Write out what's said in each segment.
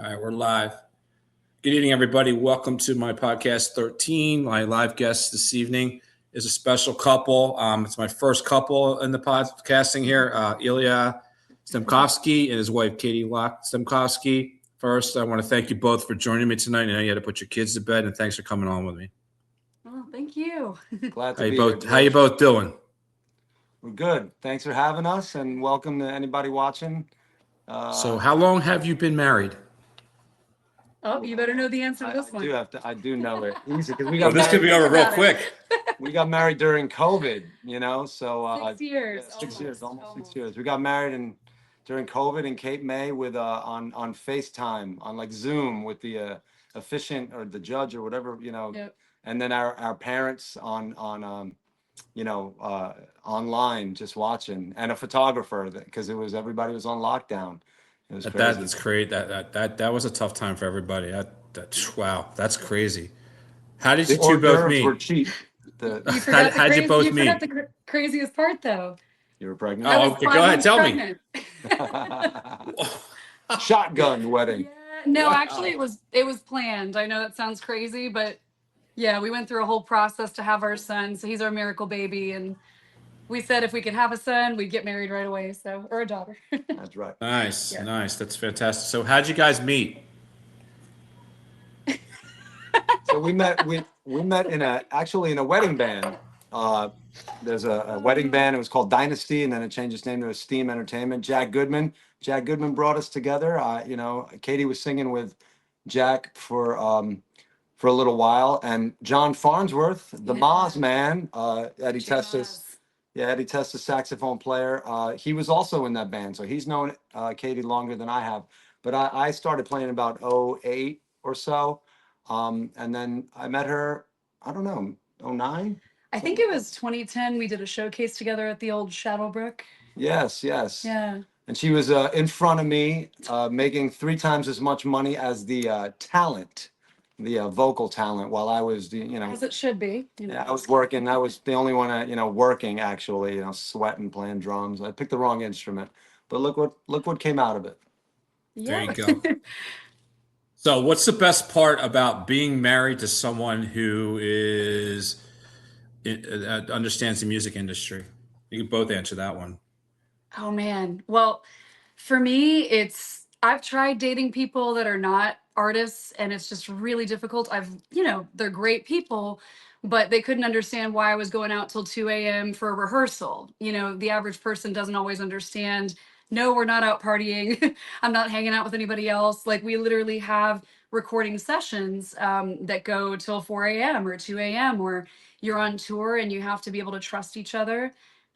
All right, we're live. Good evening, everybody. Welcome to my podcast 13. My live guest this evening is a special couple. It's my first couple in the podcasting here, Ilya Stemkovsky and his wife, Locke Stemkovsky. First, I want to thank you both for joining me tonight. I know you had to put your kids to bed, and thanks for coming on with me. Oh, thank you. Glad to be here. How you both doing? We're good. Thanks for having us, and welcome to anybody watching. So how long have you been married? Oh, you better know the answer to this one. I do know it easy because we got. This could be over real quick. We got married during COVID, so 6 years. yeah, 6 years, almost 6 years. We got married during COVID in Cape May with on FaceTime, on like Zoom with the officiant or the judge or whatever, Yep. and then our parents on online just watching, and a photographer because everybody was on lockdown. It was crazy. That's great. That was a tough time for everybody. Wow, that's crazy. How did you two both meet? Were cheap. How'd you both meet? You forgot the craziest part, though. You were pregnant? Oh, okay, go ahead. Tell me. Shotgun wedding. Yeah, no, actually, it was planned. I know that sounds crazy, but yeah, we went through a whole process to have our son. So he's our miracle baby, and we said if we could have a son, we'd get married right away. Or a daughter. That's right. Nice, Yeah. nice. That's fantastic. So how'd you guys meet? So we met actually in a wedding band. There's a wedding band. It was called Dynasty, and then it changed its name to Esteem Entertainment. Jack Goodman brought us together. Katie was singing with Jack for a little while, and John Farnsworth, the Moz man, Eddie Testa's. Yeah, Eddie Testa, saxophone player. He was also in that band, so he's known Katie longer than I have. But I started playing about 08 or so, and then I met her, I don't know, 09? I think it was 2010. We did a showcase together at the old Shadowbrook. Yes. Yeah. And she was in front of me, making 3 times as much money as the talent. The vocal talent, while I was As it should be. Yeah, I was working. I was the only one working actually, sweating, playing drums. I picked the wrong instrument, but look what came out of it. Yeah. There you go. So what's the best part about being married to someone who understands the music industry? You can both answer that one. Oh man. Well, for me, I've tried dating people that are not artists, and it's just really difficult. They're great people, but they couldn't understand why I was going out till 2 a.m. for a rehearsal. The average person doesn't always understand. No, we're not out partying. I'm not hanging out with anybody else. Like, we literally have recording sessions that go till 4 a.m. or 2 a.m. or you're on tour and you have to be able to trust each other.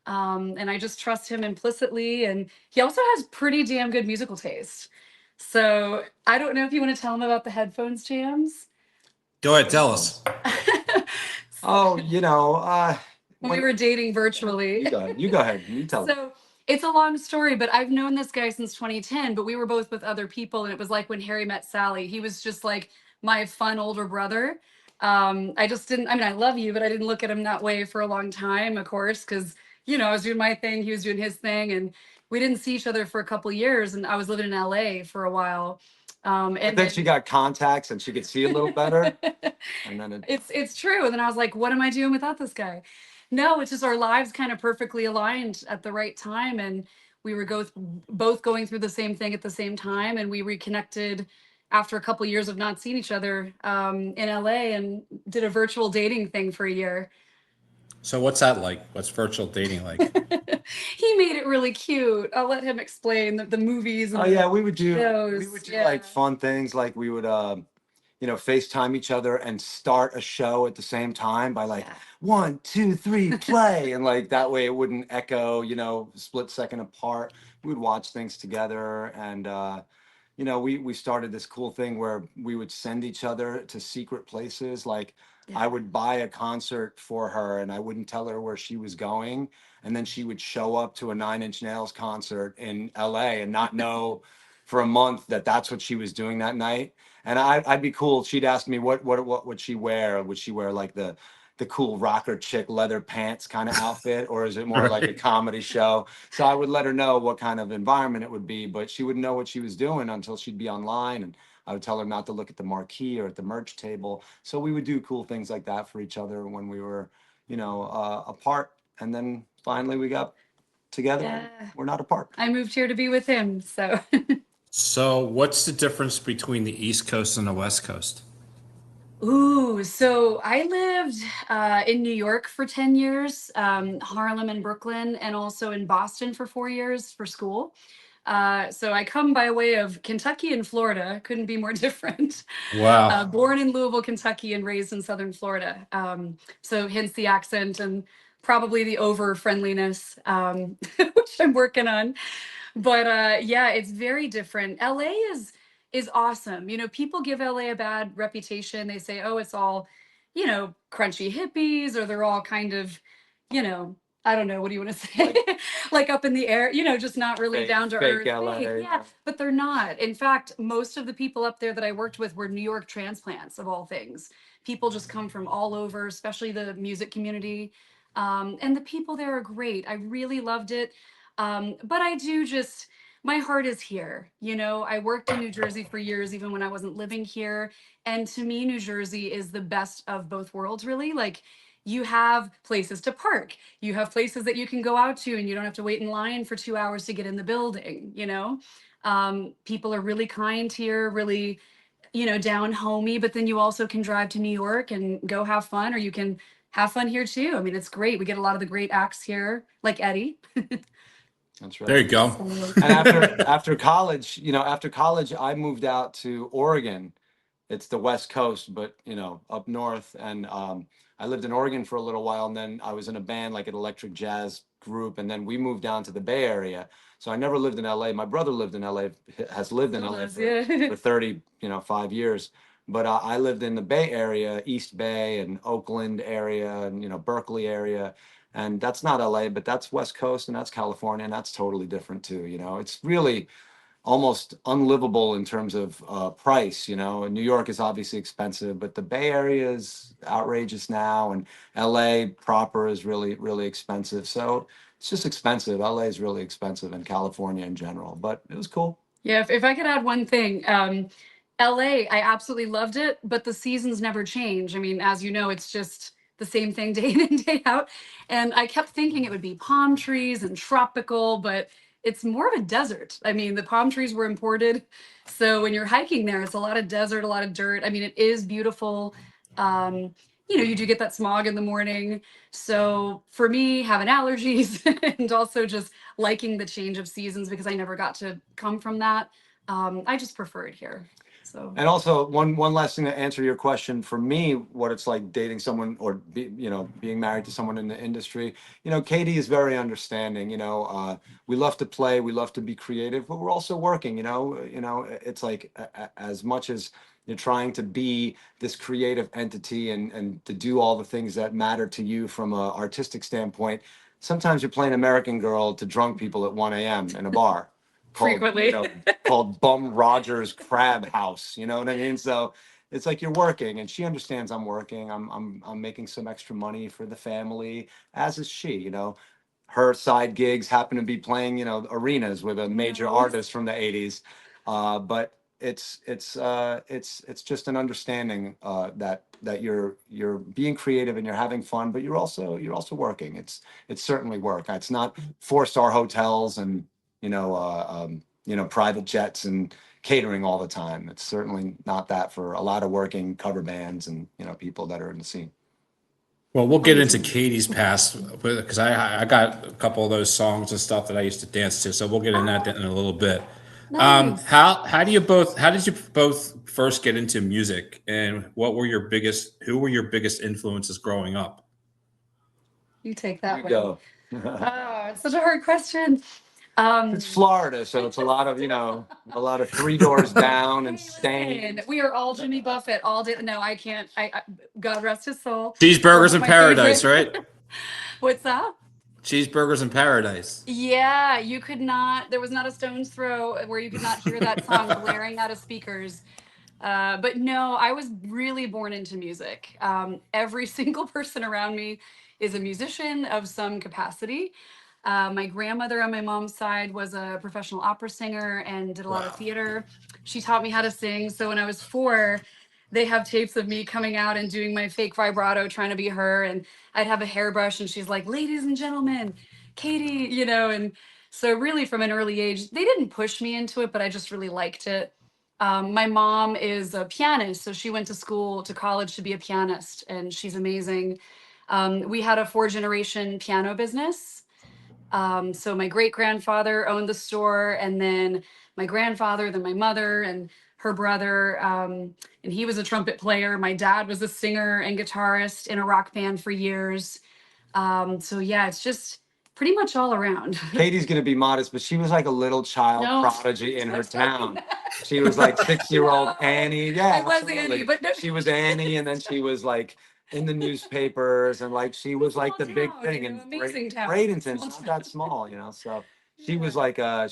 And I just trust him implicitly. And he also has pretty damn good musical taste. So I don't know if you want to tell him about the headphones jams. Go ahead, tell us. Oh, when we were dating virtually. You go ahead. You tell him. So it's a long story, but I've known this guy since 2010, but we were both with other people. And it was like when Harry met Sally. He was just like my fun older brother. I love you, but I didn't look at him that way for a long time, of course, because, I was doing my thing, he was doing his thing, and we didn't see each other for a couple of years, and I was living in LA for a while. And then she got contacts and she could see a little better. And then it's true. And then I was like, what am I doing without this guy? No, it's just our lives kind of perfectly aligned at the right time. And we were both going through the same thing at the same time. And we reconnected after a couple of years of not seeing each other in LA, and did a virtual dating thing for a year. So what's that like? What's virtual dating like? He made it really cute. I'll let him explain the movies. And we would do shows. like fun things. Like we would FaceTime each other and start a show at the same time by like 1, 2, 3, play, and like that way it wouldn't echo, split second apart. We would watch things together, and we started this cool thing where we would send each other to secret places. Like I would buy a concert for her and I wouldn't tell her where she was going. And then she would show up to a 9 Inch Nails concert in LA and not know for a month that that's what she was doing that night. And I'd be cool. She'd ask me what would she wear? Would she wear like the the cool rocker chick leather pants kind of outfit, or is it more like a Right. comedy show? So I would let her know what kind of environment it would be, but she wouldn't know what she was doing until she'd be online, and I would tell her not to look at the marquee or at the merch table. So we would do cool things like that for each other when we were, apart. And then finally we got together. Yeah. We're not apart. I moved here to be with him, so. So, what's the difference between the East Coast and the West Coast? Ooh, so I lived in New York for 10 years, Harlem and Brooklyn, and also in Boston for 4 years for school. So I come by way of Kentucky and Florida, couldn't be more different. Wow. Born in Louisville, Kentucky, and raised in Southern Florida. So hence the accent and probably the over friendliness, which I'm working on. But yeah, it's very different. LA is awesome. People give LA a bad reputation. They say, oh, it's all, crunchy hippies, or they're all kind of, you know, I don't know, what do you want to say? Like up in the air, just not really Fake- down to fake earth. LA, Fake, yeah, but they're not. In fact, most of the people up there that I worked with were New York transplants, of all things. People just come from all over, especially the music community. And the people there are great. I really loved it. But I do just, my heart is here. I worked in New Jersey for years, even when I wasn't living here. And to me, New Jersey is the best of both worlds, really. Like, you have places to park, you have places that you can go out to, and you don't have to wait in line for 2 hours to get in the building. People are really kind here, really, down homey, but then you also can drive to New York and go have fun, or you can have fun here too. I mean, it's great. We get a lot of the great acts here, like Eddie. That's There right. you go. And after college, I moved out to Oregon. It's the West Coast, but up north. And I lived in Oregon for a little while, and then I was in a band, like an electric jazz group, and then we moved down to the Bay Area. So I never lived in LA. My brother lived in LA, has lived in Still LA does, for, yeah. for 30, 5 years. But I lived in the Bay Area, East Bay and Oakland area, and Berkeley area. And that's not LA, but that's West Coast, and that's California, and that's totally different too. It's really almost unlivable in terms of price. And New York is obviously expensive, but the Bay Area is outrageous now, and LA proper is really, really expensive. So it's just expensive. LA is really expensive, and California in general, but it was cool. Yeah, if I could add one thing, LA, I absolutely loved it, but the seasons never change. I mean, as you know, it's just the same thing day in and day out. And I kept thinking it would be palm trees and tropical, but it's more of a desert. I mean, the palm trees were imported. So when you're hiking there, it's a lot of desert, a lot of dirt. I mean, it is beautiful. You do get that smog in the morning. So for me, having allergies and also just liking the change of seasons, because I never got to come from that. I just prefer it here. So And also, one last thing to answer your question, for me, what it's like dating someone, or being married to someone in the industry. Katie is very understanding. We love to play, we love to be creative, but we're also working. It's like as much as you're trying to be this creative entity, and to do all the things that matter to you from an artistic standpoint. Sometimes you're playing American Girl to drunk people at 1 a.m. in a bar. Called, frequently. called Bum Rogers Crab House. You know what I mean? So it's like you're working, and she understands I'm working. I'm making some extra money for the family, as is she. Her side gigs happen to be playing, arenas with a major Nice. artist from the '80s. But it's just an understanding that you're being creative and you're having fun, but you're also working. It's certainly work. It's not 4-star hotels and private jets and catering all the time. It's certainly not that for a lot of working cover bands and people that are in the scene. Well, we'll get into Katie's past because I got a couple of those songs and stuff that I used to dance to. So we'll get in that in a little bit. Nice. How did you both first get into music, and who were your biggest influences growing up? You take that You one. go. Oh, it's such a hard question. It's Florida, so it's a lot of Three Doors Down and Stain. Listen, we are all Jimmy Buffett all day. No, I can't. God rest his soul. One Cheeseburgers of in my Paradise, favorite- right? What's that? Cheeseburgers in Paradise. Yeah, you could not. There was not a stone's throw where you could not hear that song blaring out of speakers. But no, I was really born into music. Every single person around me is a musician of some capacity. My grandmother on my mom's side was a professional opera singer and did a lot of Wow. theater. She taught me how to sing. So when I was 4, they have tapes of me coming out and doing my fake vibrato, trying to be her. And I'd have a hairbrush and she's like, ladies and gentlemen, Katie, and so really from an early age, they didn't push me into it, but I just really liked it. My mom is a pianist, so she went to college to be a pianist, and she's amazing. We had a 4-generation piano business. So my great grandfather owned the store, and then my grandfather, then my mother, and her brother. And he was a trumpet player. My dad was a singer and guitarist in a rock band for years. So yeah, it's just pretty much all around. Katie's gonna be modest, but she was like a little child No. prodigy in her town. She was like 6-year-old Annie. Yeah, I was absolutely. Annie, but no. She was Annie, and then she was like in the newspapers, and like she was like the Small big town, thing. And amazing town. Bradenton's Small not town. that small, So she was Yeah. like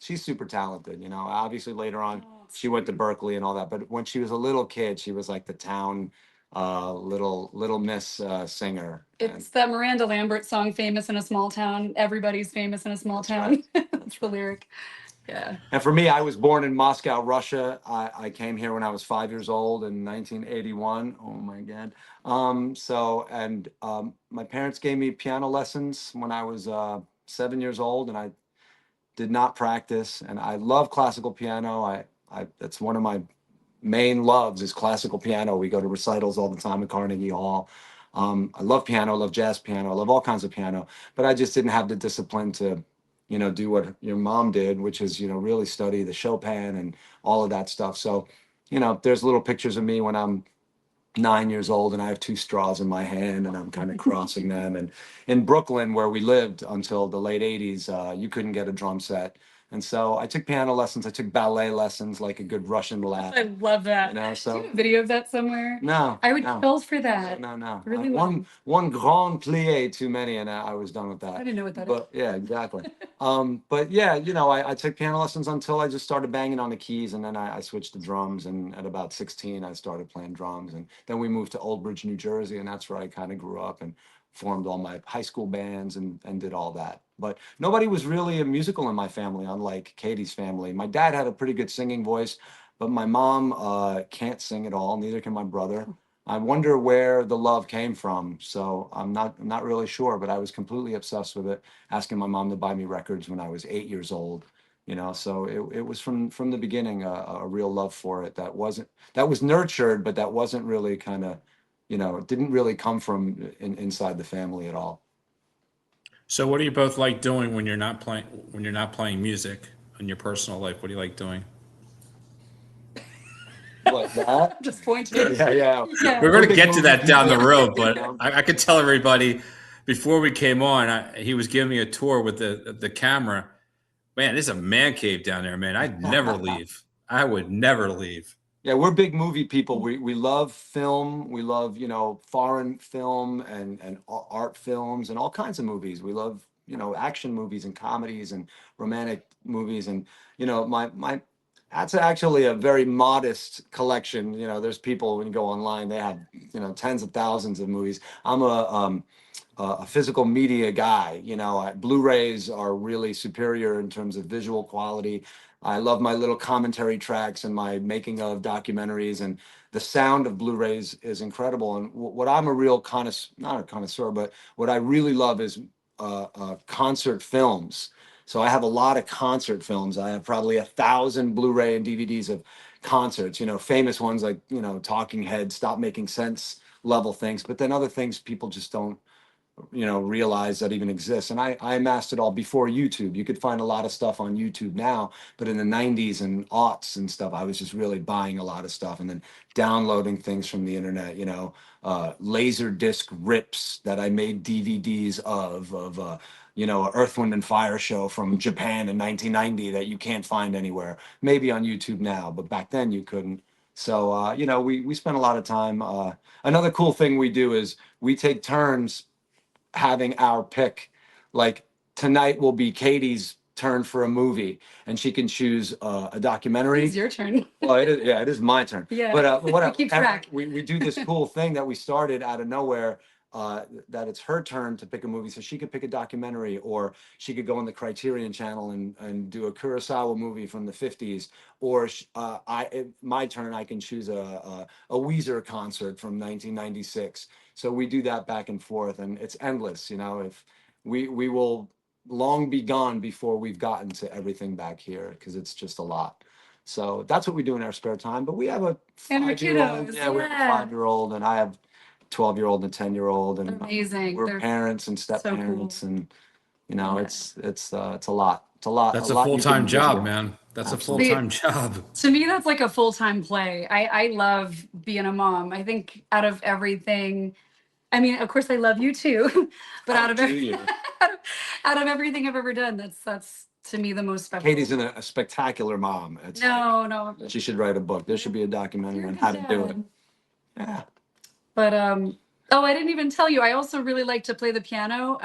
she's super talented. Obviously later on Oh, she went to Berkeley and all that, but when she was a little kid, she was like the town little miss singer. It's that Miranda Lambert song, "Famous in a Small Town." Everybody's famous in a small That's town. right. That's the lyric. Yeah. And for me, I was born in Moscow, Russia. I came here when I was 5 years old in 1981. Oh my God. My parents gave me piano lessons when I was 7 years old, and I did not practice. And I love classical piano. That's one of my main loves is classical piano. We go to recitals all the time at Carnegie Hall. I love piano, I love jazz piano, I love all kinds of piano, but I just didn't have the discipline to, do what your mom did, which is, really study the Chopin and all of that stuff. So, there's little pictures of me when I'm 9 years old and I have 2 straws in my hand and I'm kind of crossing them. And in Brooklyn, where we lived until the late 80s, you couldn't get a drum set. And so I took piano lessons, I took ballet lessons like a good Russian lad. I love that. You know, Do so you have a video of that somewhere? no, I would no, kill for that. no. Really One grand plie too many, and I was done with I that. didn't know what that is. But yeah, exactly. But yeah, I took piano lessons until I just started banging on the keys, and then I switched to drums. And at about 16, I started playing drums, and then we moved to Old Bridge, New Jersey, and that's where I kind of grew up and formed all my high school bands and did all that. But nobody was really a musical in my family, unlike Katie's family. My dad had a pretty good singing voice, but my mom can't sing at all. Neither can my brother. I wonder where the love came from. So I'm not really sure, but I was completely obsessed with it, asking my mom to buy me records when I was 8 years old. So it was from the beginning a real love for it that was nurtured, but that wasn't really kind of, it didn't really come from inside the family at all. So what do you both like doing when you're not playing music in your personal life? What do you like doing? What, that? Just pointing. Yeah. Yeah. We're going to big get to movie that down the people. road, but Yeah. I could tell everybody before we came on, he was giving me a tour with the camera. Man, there's a man cave down there, man. I'd never leave. I would never leave. Yeah, we're big movie people. We love film. We love, foreign film and art films and all kinds of movies. We love, action movies and comedies and romantic movies. And, my that's actually a very modest collection. There's people when you go online, they have, tens of thousands of movies. I'm a physical media guy. Blu-rays are really superior in terms of visual quality. I love my little commentary tracks and my making of documentaries, and the sound of Blu-rays is incredible. And what I'm a real not a connoisseur, but what I really love is concert films. So I have a lot of concert films. I have probably 1,000 Blu-ray and DVDs of concerts, famous ones like, Talking Heads, Stop Making Sense level things, but then other things people just don't realize that even exists. And I amassed it all before YouTube. You could find a lot of stuff on YouTube now, but in the 90s and aughts and stuff, I was just really buying a lot of stuff and then downloading things from the internet, laser disc rips that I made DVDs of a Earth, Wind and Fire show from Japan in 1990 that you can't find anywhere, maybe on YouTube now, but back then you couldn't. So, we spend a lot of time. Another cool thing we do is we take turns having our pick. Like tonight will be Katie's turn for a movie, and she can choose a documentary. It's your turn. Well, it is my turn. Yeah. But what Keep track. we do this cool thing that we started out of nowhere. That it's her turn to pick a movie, so she could pick a documentary, or she could go on the Criterion Channel and do a Kurosawa movie from the 50s, or my turn, I can choose a Weezer concert from 1996. So we do that back and forth, and it's endless. You know, if we will long be gone before we've gotten to everything back here, because it's just a lot. So that's what we do in our spare time. But we have a And your 5-year-old. kiddos, Yeah, we have a yeah. 5-year-old, and I have 12-year-old and a 10-year-old, and Amazing. we're They're parents and so step-parents, cool. and you know, Yeah. it's a lot. It's a lot. That's a a lot you full-time can job, visualize. man. That's Absolutely. a full-time job. To me, that's like a full-time play. I love being a mom. I think out of everything, I mean, of course I love you too, but How out of do you? out of everything I've ever done, that's to me the most special. Katie's a spectacular mom. It's No. she should write a book. There should be a documentary You're a on good how to do it. dad. Yeah. But oh, I didn't even tell you. I also really like to play the piano.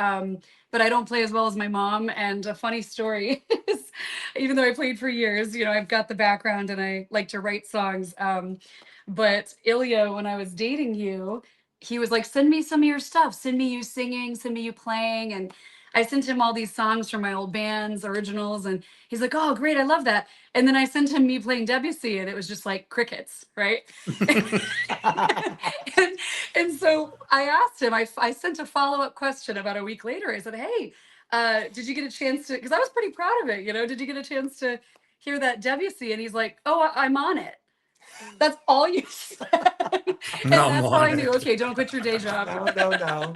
But I don't play as well as my mom. And a funny story is, even though I played for years, you know, I've got the background and I like to write songs. But Ilya, when I was dating you, he was like, send me some of your stuff. Send me you singing, send me you playing. And I sent him all these songs from my old bands, originals. And he's like, oh, great. I love that. And then I sent him me playing Debussy, and it was just like crickets, right? and so I asked him, I sent a follow-up question about a week later. I said, hey, did you get a chance to, because I was pretty proud of it, you know, did you get a chance to hear that Debussy? And he's like, oh, I'm on it. That's all you said. And No, that's I'm how I on knew, it. okay, don't quit your day job.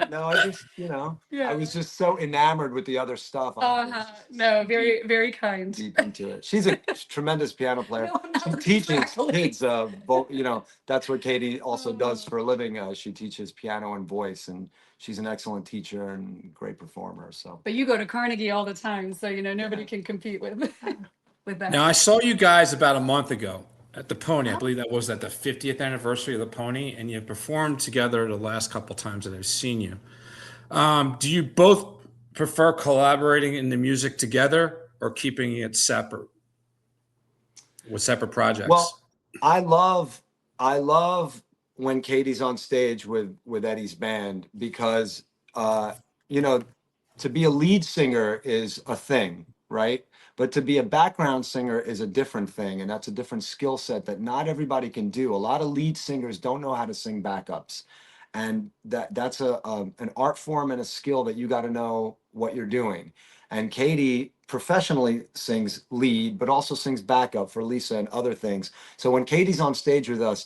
No. I just, I Yeah. was just so enamored with the other stuff. I was just No, very, very kind. deep into it. She's a tremendous piano player. No, She not teaches exactly. kids. That's what Katie also does for a living. She teaches piano and voice, and she's an excellent teacher and great performer. So But you go to Carnegie all the time, so you know nobody can compete with that. Now, I saw you guys about a month ago at the Pony. I Oh. believe that was at the 50th anniversary of the Pony, and you performed together the last couple times that I've seen you. Do you both prefer collaborating in the music together or keeping it separate with separate projects? well, I love when Katie's on stage with Eddie's band, because you know, to be a lead singer is a thing, right? But to be a background singer is a different thing, and that's a different skill set that not everybody can do. A lot of lead singers don't know how to sing backups, and that's an art form and a skill that you got to know what you're doing. And Katie professionally sings lead, but also sings backup for Lisa and other things. So when Katie's on stage with us,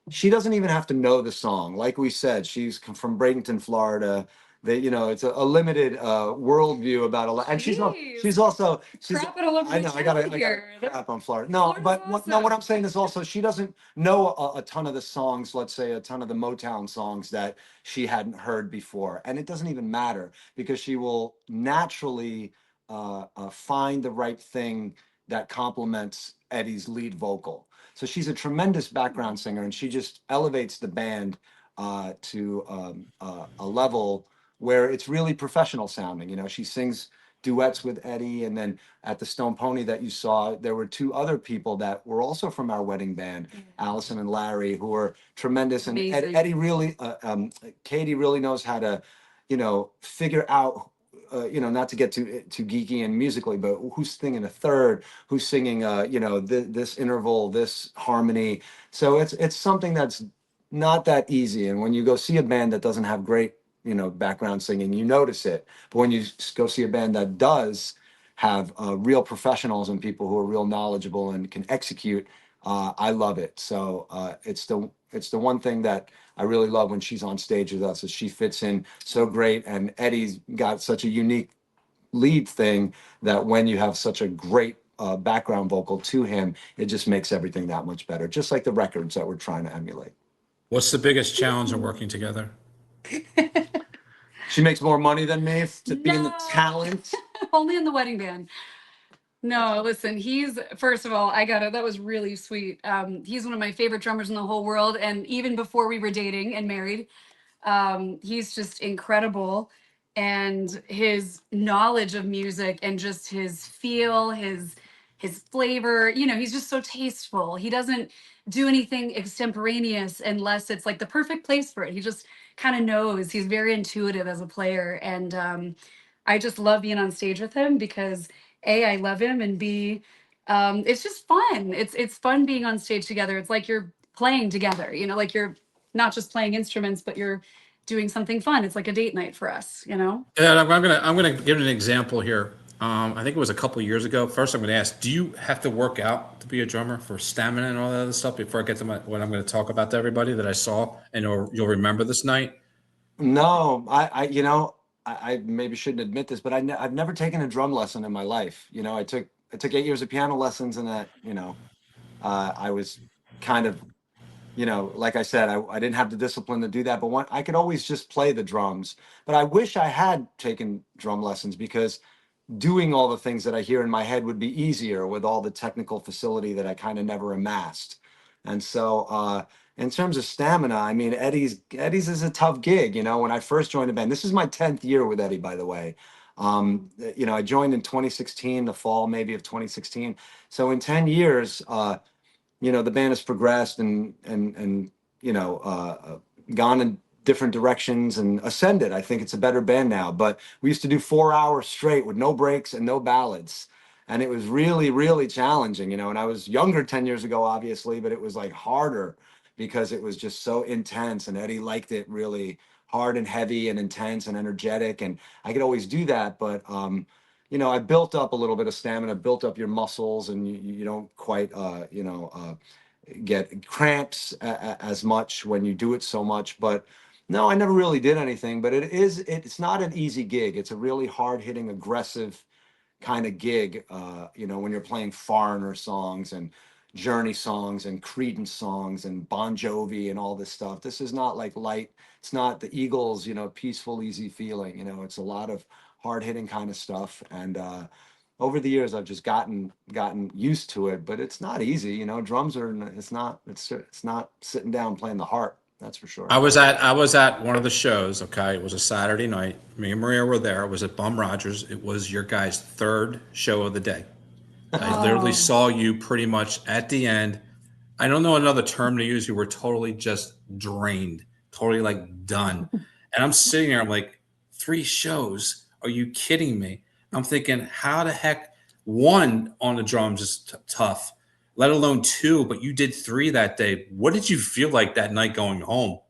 she doesn't even have to know the song. Like we said, she's from Bradenton, Florida. It's a limited worldview about a lot. And she's Jeez. also Crapping all over I the know I gotta town here. crap on Florida. No, Florida's but what awesome. I'm saying is also she doesn't know a ton of the songs. Let's say a ton of the Motown songs that she hadn't heard before, and it doesn't even matter, because she will naturally find the right thing that complements Eddie's lead vocal. So she's a tremendous background singer, and she just elevates the band to a level where it's really professional sounding. She sings duets with Eddie, and then at the Stone Pony that you saw, there were two other people that were also from our wedding band, Allison and Larry, who are tremendous. And Amazing. Eddie really, Katie really knows how to, figure out. Not to get too geeky and musically, but who's singing a third, who's singing, this interval, this harmony. So it's something that's not that easy. And when you go see a band that doesn't have great, background singing, you notice it. But when you go see a band that does have real professionals and people who are real knowledgeable and can execute, I love it. So it's the one thing that I really love when she's on stage with us, is she fits in so great. And Eddie's got such a unique lead thing that when you have such a great background vocal to him, it just makes everything that much better. Just like the records that we're trying to emulate. What's the biggest challenge in working together? She makes more money than me to be in the No. talent. Only in the wedding band. No, listen, he's, first of all, that was really sweet. He's one of my favorite drummers in the whole world. And even before we were dating and married, he's just incredible. and his knowledge of music and just his feel, his flavor. You know, he's just so tasteful. He doesn't do anything extemporaneous unless it's like the perfect place for it. He just kind of knows. He's very intuitive as a player, and I just love being on stage with him because A, I love him, and B, it's just fun. It's fun being on stage together. It's like you're playing together, you know, like you're not just playing instruments, but you're doing something fun. It's like a date night for us, you know? And I'm gonna give an example here. I think it was a couple years ago. First, I'm gonna ask: do you have to work out to be a drummer for stamina and all that other stuff? Before I get to what I'm going to talk about to everybody that I saw, and you'll remember this night. No, you know, I maybe shouldn't admit this, but I've never taken a drum lesson in my life. You know, I took 8 years of piano lessons, and that, you know, I was kind of, you know, like I said, I didn't have the discipline to do that, but I could always just play the drums. But I wish I had taken drum lessons, because doing all the things that I hear in my head would be easier with all the technical facility that I kind of never amassed. And so, in terms of stamina, I mean, Eddie's is a tough gig. You know, when I first joined the band, this is my 10th year with Eddie, by the way. You know, I joined in 2016, the fall maybe of 2016. So in 10 years, you know, the band has progressed and you know, gone in different directions and ascended. I think it's a better band now. But we used to do 4 hours straight with no breaks and no ballads, and it was really, really challenging. You know, and I was younger 10 years ago, obviously, but it was like harder because it was just so intense. And Eddie liked it really hard and heavy and intense and energetic, and I could always do that, but you know, I built up a little bit of stamina, built up your muscles, and you don't quite, you know, get cramps as much when you do it so much. But no, I never really did anything. But it's not an easy gig. It's a really hard hitting, aggressive kind of gig. You know, when you're playing foreigner songs and Journey songs and Creedence songs and Bon Jovi and all this stuff. This is not like light. It's not the Eagles, you know, peaceful, easy feeling. You know, it's a lot of hard hitting kind of stuff. And over the years, I've just gotten used to it. But it's not easy. You know, drums are. It's not sitting down playing the harp. That's for sure. I was at one of the shows. Okay, it was a Saturday night. Me and Maria were there. It was at Bum Rogers. It was your guys' third show of the day. I literally Oh, saw you pretty much at the end. I don't know another term to use. You were totally just drained, totally like done. And I'm sitting there, I'm like, 3 shows? Are you kidding me? I'm thinking, how the heck, one on the drums is tough, let alone two, but you did 3 that day. What did you feel like that night going home?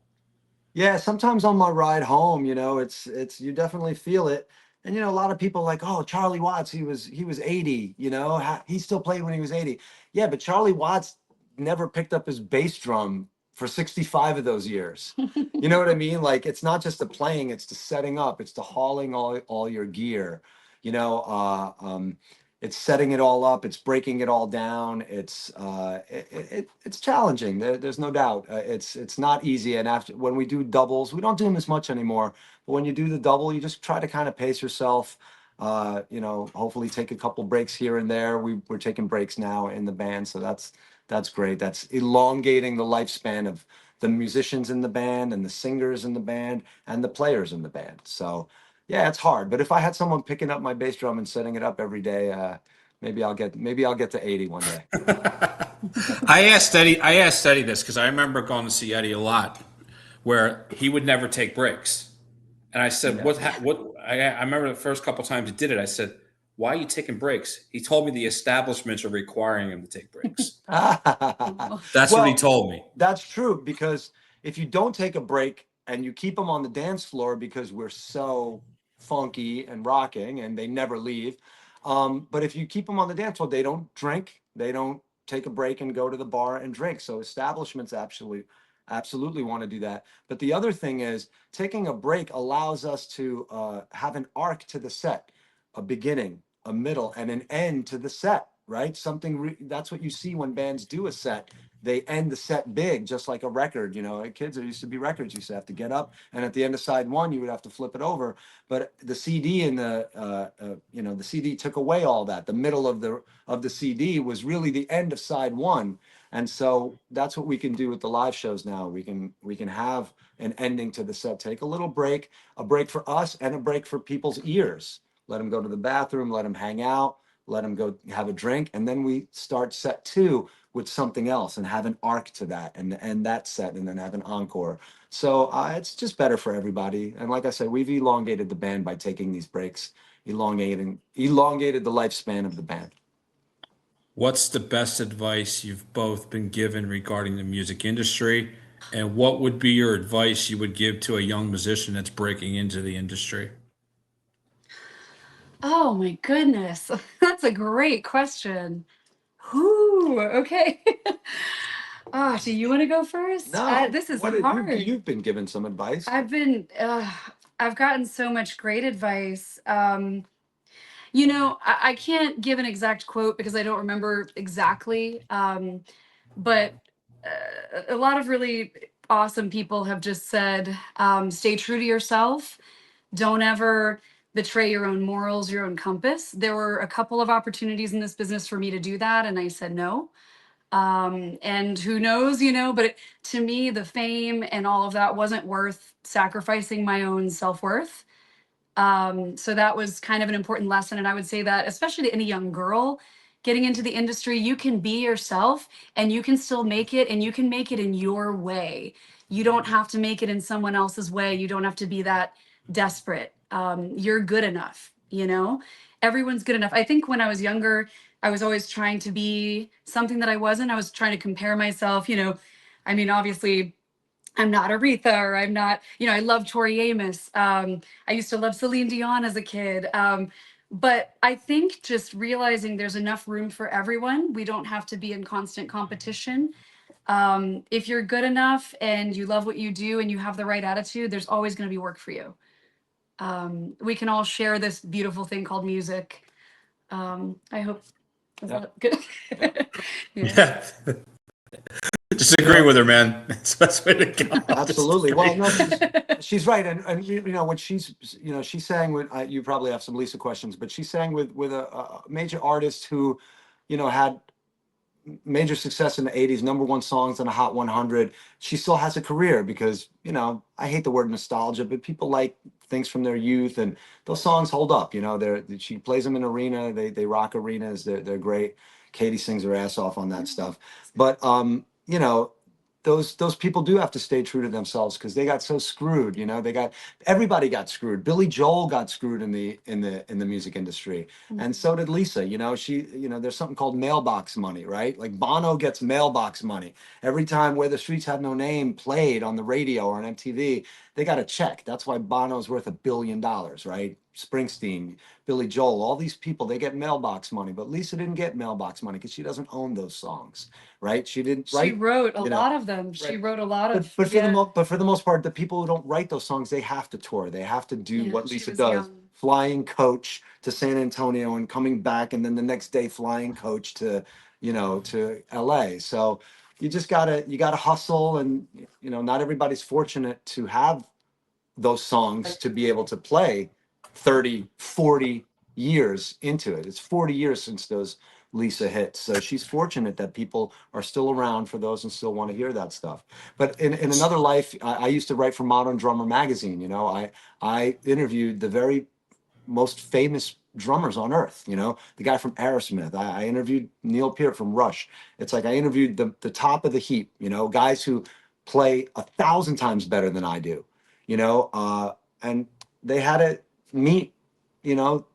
Yeah, sometimes on my ride home, you know, it's you definitely feel it. And you know, a lot of people are like, oh, Charlie Watts, he was 80, you know, he still played when he was 80. Yeah, but Charlie Watts never picked up his bass drum for 65 of those years. You know what I mean? Like, it's not just the playing, it's the setting up, it's the hauling all your gear, you know, it's setting it all up, it's breaking it all down. It's challenging. There's no doubt. It's not easy. And after, when we do doubles, we don't do them as much anymore. But when you do the double, you just try to kind of pace yourself. You know, hopefully take a couple breaks here and there. We're taking breaks now in the band, so that's great. That's elongating the lifespan of the musicians in the band and the singers in the band and the players in the band. So yeah, it's hard. But if I had someone picking up my bass drum and setting it up every day, maybe I'll get to 80 one day. I asked Eddie this because I remember going to see Eddie a lot, where he would never take breaks. And I said, Yeah. what, I remember the first couple times he did it, I said, why are you taking breaks? He told me the establishments are requiring him to take breaks. That's what he Well, told me. that's true, because if you don't take a break and you keep them on the dance floor, because we're so funky and rocking and they never leave. But if you keep them on the dance floor, they don't drink, they don't take a break and go to the bar and drink. So establishments absolutely want to do that. But the other thing is, taking a break allows us to have an arc to the set, a beginning, a middle, and an end to the set. Right? That's what you see when bands do a set. They end the set big, just like a record. You know, kids, there used to be records. You used to have to get up, and at the end of side one, you would have to flip it over. But the CD and you know, the CD took away all that. The middle of the CD was really the end of side one, And so that's what we can do with the live shows now. We can have an ending to the set, take a little break, a break for us and a break for people's ears. Let them go to the bathroom, let them hang out, let them go have a drink, and then we start set two with something else and have an arc to that and end that set and then have an encore. So it's just better for everybody. And like I said, we've elongated the band by taking these breaks, elongated the lifespan of the band. What's the best advice you've both been given regarding the music industry? And what would be your advice you would give to a young musician that's breaking into the industry? Oh my goodness. That's a great question. Whoo, okay. Do you want to go first? No, This is what did hard. you've been given some advice? I've gotten so much great advice. I can't give an exact quote because I don't remember exactly. But a lot of really awesome people have just said, stay true to yourself. Don't ever betray your own morals, your own compass. There were a couple of opportunities in this business for me to do that, and I said no. And who knows, but to me, the fame and all of that wasn't worth sacrificing my own self-worth. So that was kind of an important lesson. And I would say that, especially to any young girl getting into the industry, you can be yourself and you can still make it, and you can make it in your way. You don't have to make it in someone else's way. You don't have to be that desperate. You're good enough. Everyone's good enough. I think when I was younger, I was always trying to be something that I wasn't. I was trying to compare myself. I mean, obviously, I'm not Aretha, or I'm not, I love Tori Amos. I used to love Celine Dion as a kid. But I think just realizing there's enough room for everyone. We don't have to be in constant competition. If you're good enough and you love what you do and you have the right attitude, there's always going to be work for you. We can all share this beautiful thing called music. I hope. Is that good? Yeah. Yeah. Just agree with her, man. It's the best way to go. Absolutely. Well, no, she's right, and when she sang with. You probably have some Lisa questions, but she sang with a major artist who, had major success in the 80s, #1 songs on the Hot 100. She still has a career because, I hate the word nostalgia, but people like things from their youth, and those songs hold up. She plays them in arena. They rock arenas. They're great. Katie sings her ass off on that stuff. But those people do have to stay true to themselves because they got so screwed. Everybody got screwed. Billy Joel got screwed in the music industry, and so did Lisa. There's something called mailbox money, right? Like Bono gets mailbox money every time Where the Streets Have No Name played on the radio or on MTV. They got a check. That's why Bono's worth $1 billion, right? Springsteen, Billy Joel, all these people, they get mailbox money, but Lisa didn't get mailbox money because she doesn't own those songs, right? She didn't. She Right? wrote a lot of them. She Right. wrote a lot of. But for the most part, the people who don't write those songs, they have to tour. They have to do what she Lisa was does, young. flying coach to San Antonio and coming back, and then the next day flying coach to LA. So you just gotta hustle, and not everybody's fortunate to have those songs to be able to play 30, 40 years into it. It's 40 years since those Lisa hits. So she's fortunate that people are still around for those and still want to hear that stuff. But in another life, I used to write for Modern Drummer magazine. I interviewed the very most famous drummers on earth. The guy from Aerosmith. I interviewed Neil Peart from Rush. It's like I interviewed the top of the heap, guys who play 1,000 times better than I do, and they had to meet,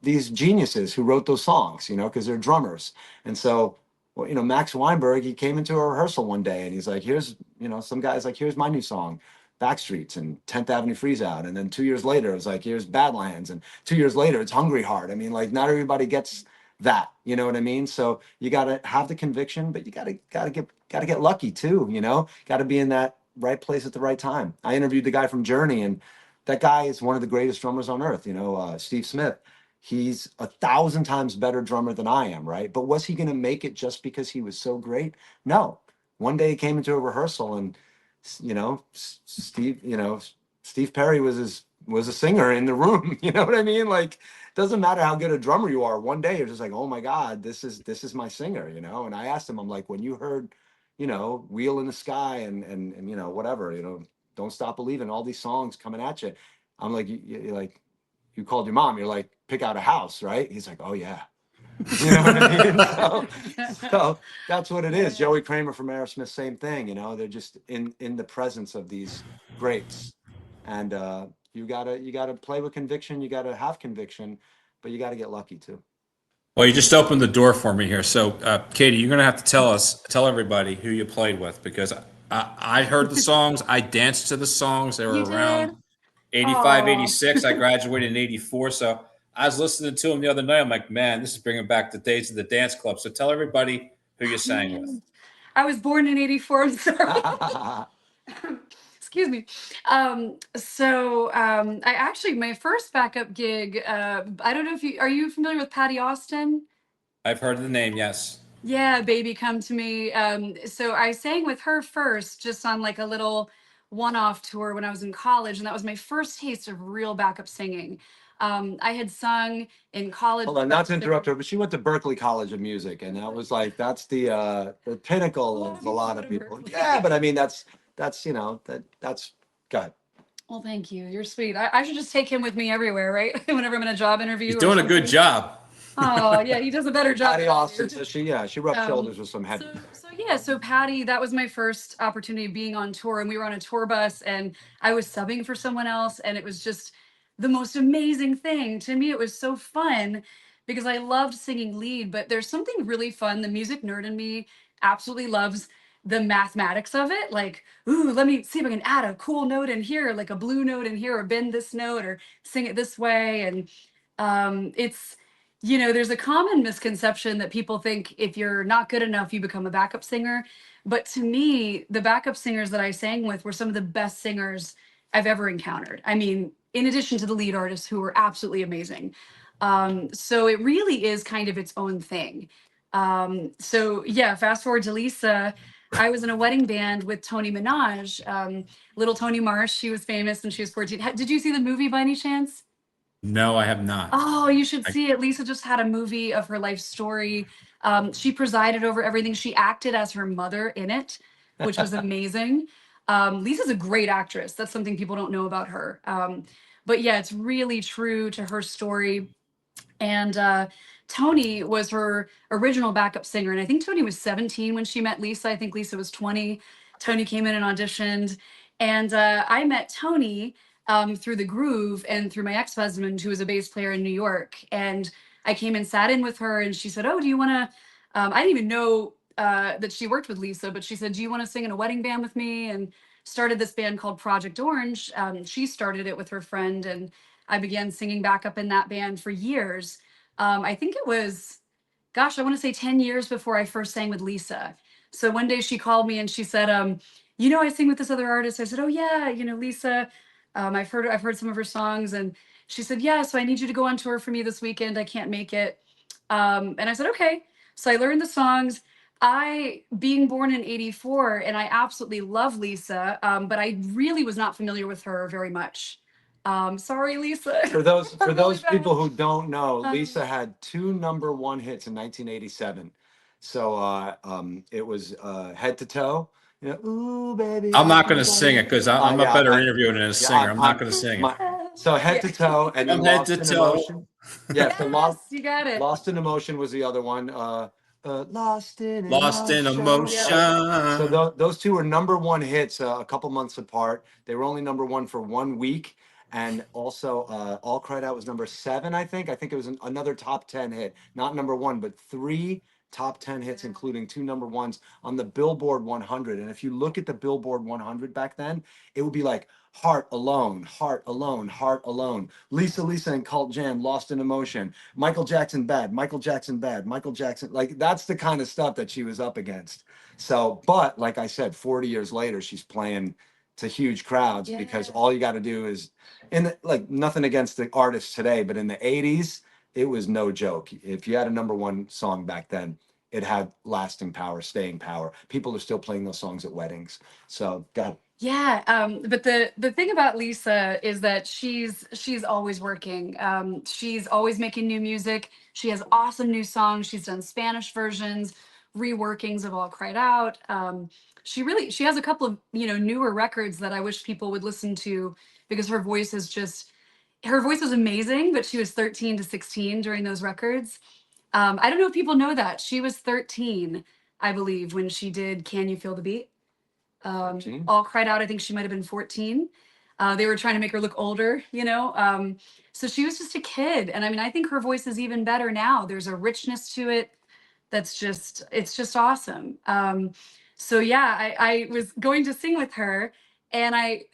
these geniuses who wrote those songs, because they're drummers. And so, well, Max Weinberg, he came into a rehearsal one day and he's like, here's, some guy's like, here's my new song, Backstreets and 10th Avenue Freeze Out. And then 2 years later, it's like, here's Badlands. And 2 years later, it's Hungry Heart. I mean, like, not everybody gets that, you know what I mean? So you got to have the conviction, but you got to get lucky too, got to be in that right place at the right time. I interviewed the guy from Journey, and that guy is one of the greatest drummers on earth, Steve Smith. He's 1,000 times better drummer than I am, right? But was he going to make it just because he was so great? No. One day he came into a rehearsal, and Steve Perry was a singer in the room. You know what I mean? Like, doesn't matter how good a drummer you are. One day you're just like, oh my God, this is my singer. And I asked him, I'm like, when you heard, you know, Wheel in the Sky and you know, whatever, you know, Don't Stop Believing, all these songs coming at you. I'm like, you're like, you called your mom, you're like, pick out a house, right? He's like, oh yeah. You know what I mean? So that's what it is. Joey Kramer from Aerosmith, same thing. You know, they're just in the presence of these greats, and you gotta play with conviction. You gotta have conviction, but you gotta get lucky too. Well, you just opened the door for me here. So, Katie, you're going to have to tell everybody who you played with because I heard the songs. I danced to the songs. They You were did? around 85, Oh. 86. I graduated in 84. So I was listening to them the other night. I'm like, man, this is bringing back the days of the dance club. So tell everybody who you sang with. I was born in 84. I'm sorry. Excuse me. I actually, my first backup gig, I don't know if are you familiar with Patty Austin? I've heard the name, yes. Yeah, Baby Come to Me. So I sang with her first, just on like a little one-off tour when I was in college, and that was my first taste of real backup singing. I had sung in college. Hold on, not to interrupt her, but she went to Berklee College of Music, and that was like that's the pinnacle of a lot of people. Yeah, but I mean that's you know that's God. Well, thank you. You're sweet. I should just take him with me everywhere, right? Whenever I'm in a job interview. He's or doing a good something. job. Oh, yeah, he does a better job. Patty than I Austin, do. so she rubbed shoulders with some heavy. So Patty, that was my first opportunity being on tour, and we were on a tour bus, and I was subbing for someone else, and it was just the most amazing thing. To me, it was so fun because I loved singing lead, but there's something really fun. The music nerd in me absolutely loves the mathematics of it. Like, ooh, let me see if I can add a cool note in here, like a blue note in here, or bend this note, or sing it this way. And it's there's a common misconception that people think if you're not good enough, you become a backup singer. But to me, the backup singers that I sang with were some of the best singers I've ever encountered. I mean, in addition to the lead artists who were absolutely amazing. So it really is kind of its own thing. So yeah, fast forward to Lisa. I was in a wedding band with Tony Minaj, little Tony Marsh. She was famous and she was 14. Did you see the movie by any chance? No, I have not. Oh, you should I, see it. Lisa just had a movie of her life story. She presided over everything. She acted as her mother in it, which was amazing. Lisa's a great actress. That's something people don't know about her. But yeah, it's really true to her story. And Tony was her original backup singer. And I think Tony was 17 when she met Lisa. I think Lisa was 20. Tony came in and auditioned. And I met Tony through the Groove and through my ex-husband, who was a bass player in New York. And I came and sat in with her and she said, oh, do you want to, I didn't even know that she worked with Lisa, but she said, do you want to sing in a wedding band with me? And started this band called Project Orange. She started it with her friend, and I began singing backup in that band for years. I think it was, gosh, I want to say 10 years before I first sang with Lisa. So one day she called me and she said, I sing with this other artist. I said, oh yeah, Lisa, I've heard some of her songs. And she said, yeah, so I need you to go on tour for me this weekend. I can't make it. And I said, okay. So I learned the songs. Being born in 84, and I absolutely love Lisa, but I really was not familiar with her very much. Sorry, Lisa. For those Really bad. people who don't know, Lisa had 2 number 1 hits in 1987. So it was Head to Toe. Ooh baby. I'm not going to sing it because I'm a yeah, better interviewer than a singer. I'm not going to sing it. So Head to Toe and then From Head Lost to in Toe. Emotion. Yeah, so Yes, you got it. Lost in Emotion was the other one. Lost in Emotion. So those 2 were number 1 hits a couple months apart. They were only number 1 for 1 week. And also, All Cried Out was number 7, I think. I think it was another top 10 hit. Not number 1, but 3 top 10 hits, including 2 number 1s on the Billboard 100. And if you look at the Billboard 100 back then, it would be like Heart Alone, Heart Alone, Heart Alone. Lisa and Cult Jam, Lost in Emotion. Michael Jackson Bad, Michael Jackson Bad, Michael Jackson. Like, that's the kind of stuff that she was up against. So, but like I said, 40 years later, she's playing to huge crowds because all you got to do is, like nothing against the artists today, but in the 80s, it was no joke. If you had a number 1 song back then, it had lasting power, staying power. People are still playing those songs at weddings. So, God. Yeah, but the thing about Lisa is that she's always working. She's always making new music. She has awesome new songs. She's done Spanish versions, reworkings of All Cried Out. She has a couple of, newer records that I wish people would listen to, because her voice is amazing, but she was 13 to 16 during those records. I don't know if people know that. She was 13, I believe, when she did Can You Feel the Beat? 13? All Cried Out, I think she might have been 14. They were trying to make her look older, so she was just a kid. And I mean, I think her voice is even better now. There's a richness to it it's just awesome. So yeah, I was going to sing with her, and I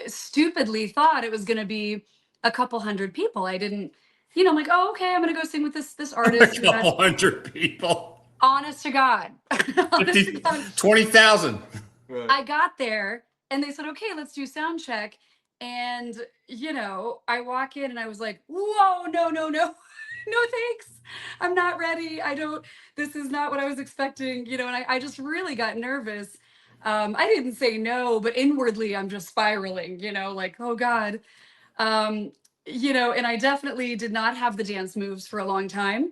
stupidly thought it was going to be a couple hundred people. I didn't, I'm like, oh, okay, I'm going to go sing with this artist. A couple hundred people. Honest to God. Honest to God. 20,000. I got there and they said, okay, let's do sound check. And, I walk in and I was like, whoa, no, no, no, no, thanks. I'm not ready. This is not what I was expecting, and I just really got nervous. I didn't say no, but inwardly I'm just spiraling, like, oh God. And I definitely did not have the dance moves for a long time.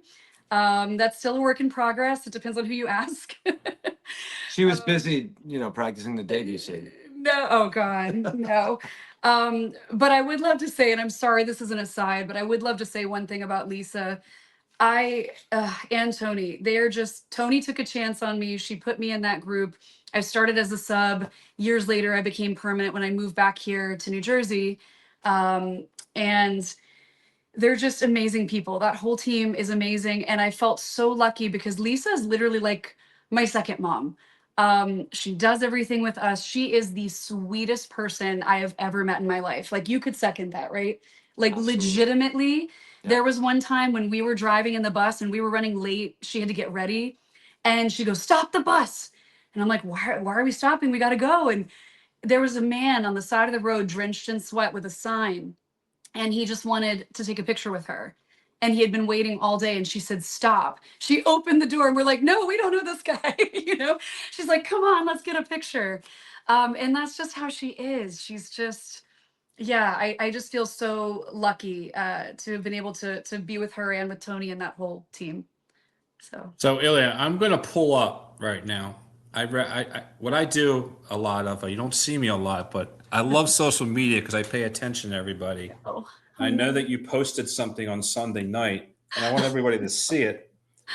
That's still a work in progress. It depends on who you ask. She was busy, practicing the debut scene. No, oh God, no. But I would love to say, and I'm sorry, this is an aside, but I would love to say one thing about Lisa. And Tony, Tony took a chance on me. She put me in that group. I started as a sub. Years later, I became permanent when I moved back here to New Jersey. And they're just amazing people. That whole team is amazing. And I felt so lucky because Lisa is literally like my second mom. She does everything with us. She is the sweetest person I have ever met in my life. Like, you could second that, right? Like, Absolutely. legitimately, Yeah. there was one time when we were driving in the bus and we were running late. She had to get ready and she goes, stop the bus. And I'm like, why are we stopping? We got to go. And there was a man on the side of the road drenched in sweat with a sign, and he just wanted to take a picture with her. And he had been waiting all day, and she said, stop. She opened the door and we're like, no, we don't know this guy. She's like, come on, let's get a picture. And that's just how she is. She's just, yeah, I just feel so lucky to have been able to be with her and with Tony and that whole team. So Ilya, I'm going to pull up right now. What I do a lot of, you don't see me a lot, but I love social media because I pay attention to everybody. Oh. I know that you posted something on Sunday night, and I want everybody to see it.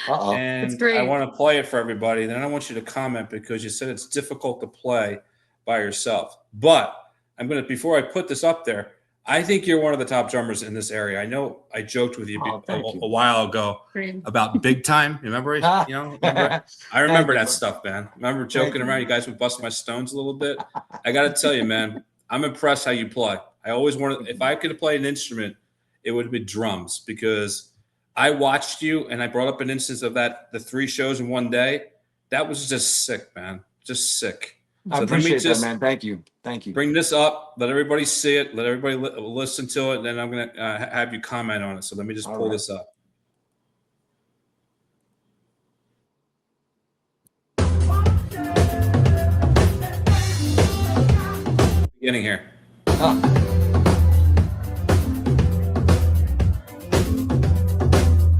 Uh-oh. And great. I want to play it for everybody. Then I want you to comment, because you said it's difficult to play by yourself. But before I put this up there, I think you're one of the top drummers in this area. I know I joked with you a while ago about Big Time. Remember? Remember? I remember that stuff, man. Remember joking around? You guys would bust my stones a little bit. I got to tell you, man, I'm impressed how you play. I always wanted, if I could play an instrument, it would be drums, because I watched you and I brought up an instance of the 3 shows in one day. That was just sick, man. Just sick. I appreciate that, man. Thank you. Thank you. Bring this up. Let everybody see it. Let everybody listen to it. And then I'm going to have you comment on it. So let me just pull this up. Beginning here. Huh.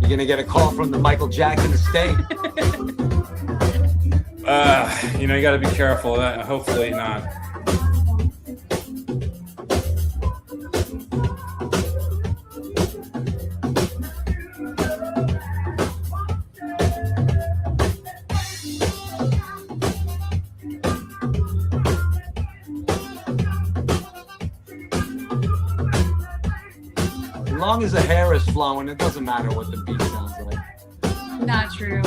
You're going to get a call from the Michael Jackson estate. You got to be careful. Hopefully not. As long as the hair is flowing, it doesn't matter what the beat sounds like. Not true.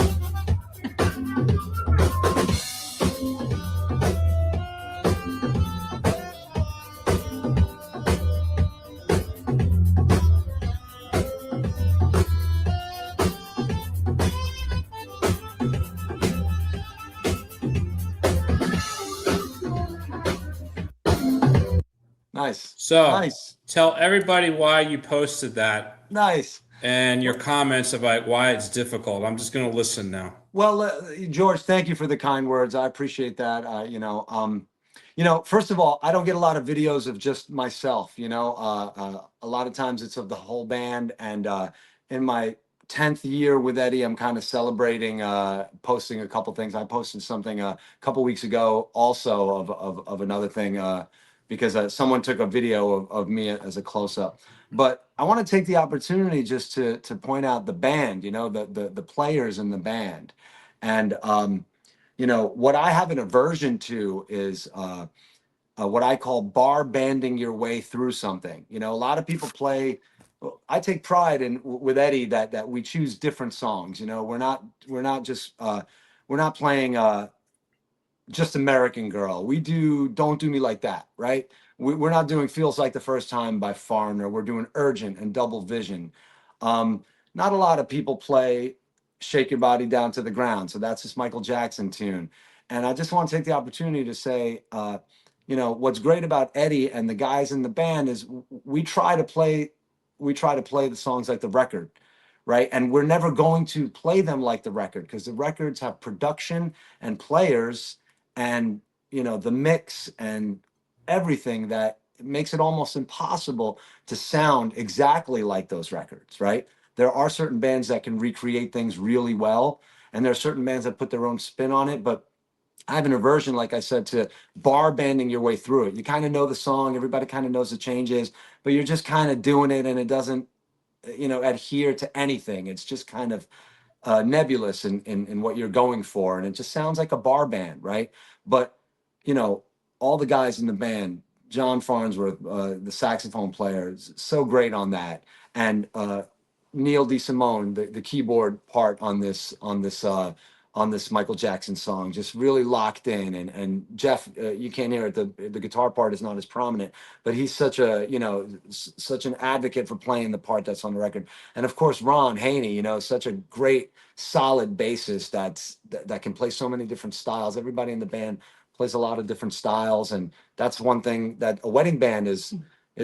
Nice. So nice. Tell everybody why you posted that. Nice. And your comments about why it's difficult. I'm just going to listen now. Well, George, thank you for the kind words. I appreciate that. First of all, I don't get a lot of videos of just myself. A lot of times it's of the whole band. And in my 10th year with Eddie, I'm kind of celebrating, posting a couple things. I posted something a couple weeks ago also of another thing, because someone took a video of me as a close-up. But I want to take the opportunity just to point out the band, you know, the players in the band. And, you know, what I have an aversion to is what I call bar banding your way through something. You know, a lot of people play. I take pride in with Eddie that we choose different songs. You know, we're not just we're not playing just American Girl. We do Don't Do Me Like That, right? We're not doing Feels Like the First Time by Foreigner. We're doing Urgent and Double Vision. Not a lot of people play Shake Your Body Down to the Ground. So that's this Michael Jackson tune. And I just want to take the opportunity to say, you know, what's great about Eddie and the guys in the band is we try to play the songs like the record, right? And we're never going to play them like the record because the records have production and players and, you know, the mix and everything that makes it almost impossible to sound exactly like those records, right? There are certain bands that can recreate things really well, and there are certain bands that put their own spin on it, but I have an aversion, like I said, to bar banding your way through it. You kind of know the song, everybody kind of knows the changes, but you're just kind of doing it and it doesn't, you know, adhere to anything. It's just kind of nebulous in what you're going for. And it just sounds like a bar band, right? But, you know, all the guys in the band, John Farnsworth, the saxophone player, is so great on that. And Neil DeSimone, the keyboard part on this Michael Jackson song, just really locked in. And Jeff, you can't hear it. The guitar part is not as prominent, but he's such a, you know, such an advocate for playing the part that's on the record. And of course, Ron Haney, you know, such a great, solid bassist that can play so many different styles. Everybody in the band plays a lot of different styles, and that's one thing that a wedding band is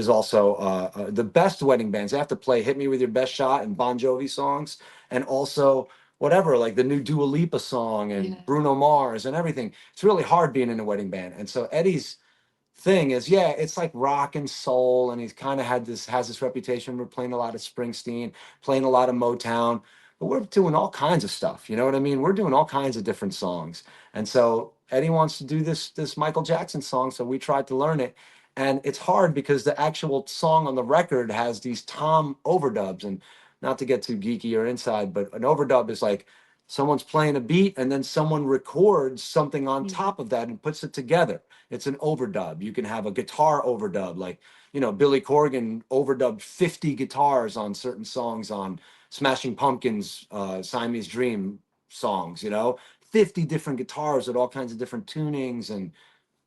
also the best wedding bands. They have to play "Hit Me with Your Best Shot" and Bon Jovi songs, and also whatever, like the new Dua Lipa song and Yeah. Bruno Mars and everything. It's really hard being in a wedding band. And so Eddie's thing is, yeah, it's like rock and soul, and he's kind of has this reputation. We're playing a lot of Springsteen, playing a lot of Motown, but we're doing all kinds of stuff. You know what I mean? We're doing all kinds of different songs. And so Eddie wants to do this Michael Jackson song, so we tried to learn it. And it's hard because the actual song on the record has these tom overdubs. And not to get too geeky or inside, but an overdub is like someone's playing a beat and then someone records something on top of that and puts it together. It's an overdub. You can have a guitar overdub, like, you know, Billy Corgan overdubbed 50 guitars on certain songs on Smashing Pumpkins, Siamese Dream songs, you know, 50 different guitars with all kinds of different tunings and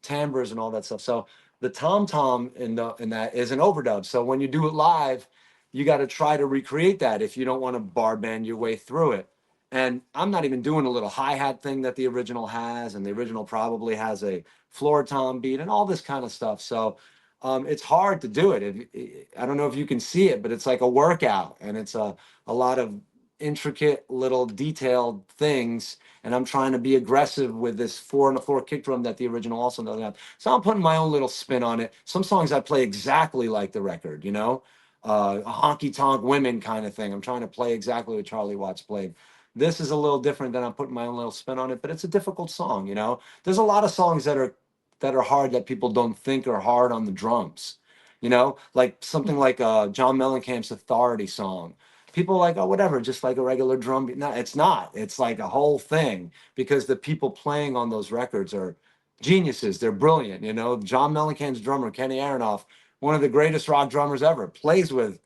timbres and all that stuff. So the tom tom in that is an overdub. So when you do it live, you got to try to recreate that if you don't want to bar band your way through it. And I'm not even doing a little hi-hat thing that the original has, and the original probably has a floor tom beat and all this kind of stuff. So it's hard to do it. I don't know if you can see it, but it's like a workout, and it's a lot of intricate little detailed things. And I'm trying to be aggressive with this 4-on-the-floor kick drum that the original also doesn't have. So I'm putting my own little spin on it. Some songs I play exactly like the record, you know, a honky tonk women kind of thing. I'm trying to play exactly what Charlie Watts played. This is a little different than I'm putting my own little spin on it, but it's a difficult song, you know. There's a lot of songs that are hard that people don't think are hard on the drums, you know, like something like John Mellencamp's Authority song. People are like, oh, whatever, just like a regular drum beat. No, it's not. It's like a whole thing, because the people playing on those records are geniuses. They're brilliant. You know, John Mellencamp's drummer, Kenny Aronoff, one of the greatest rock drummers ever, plays with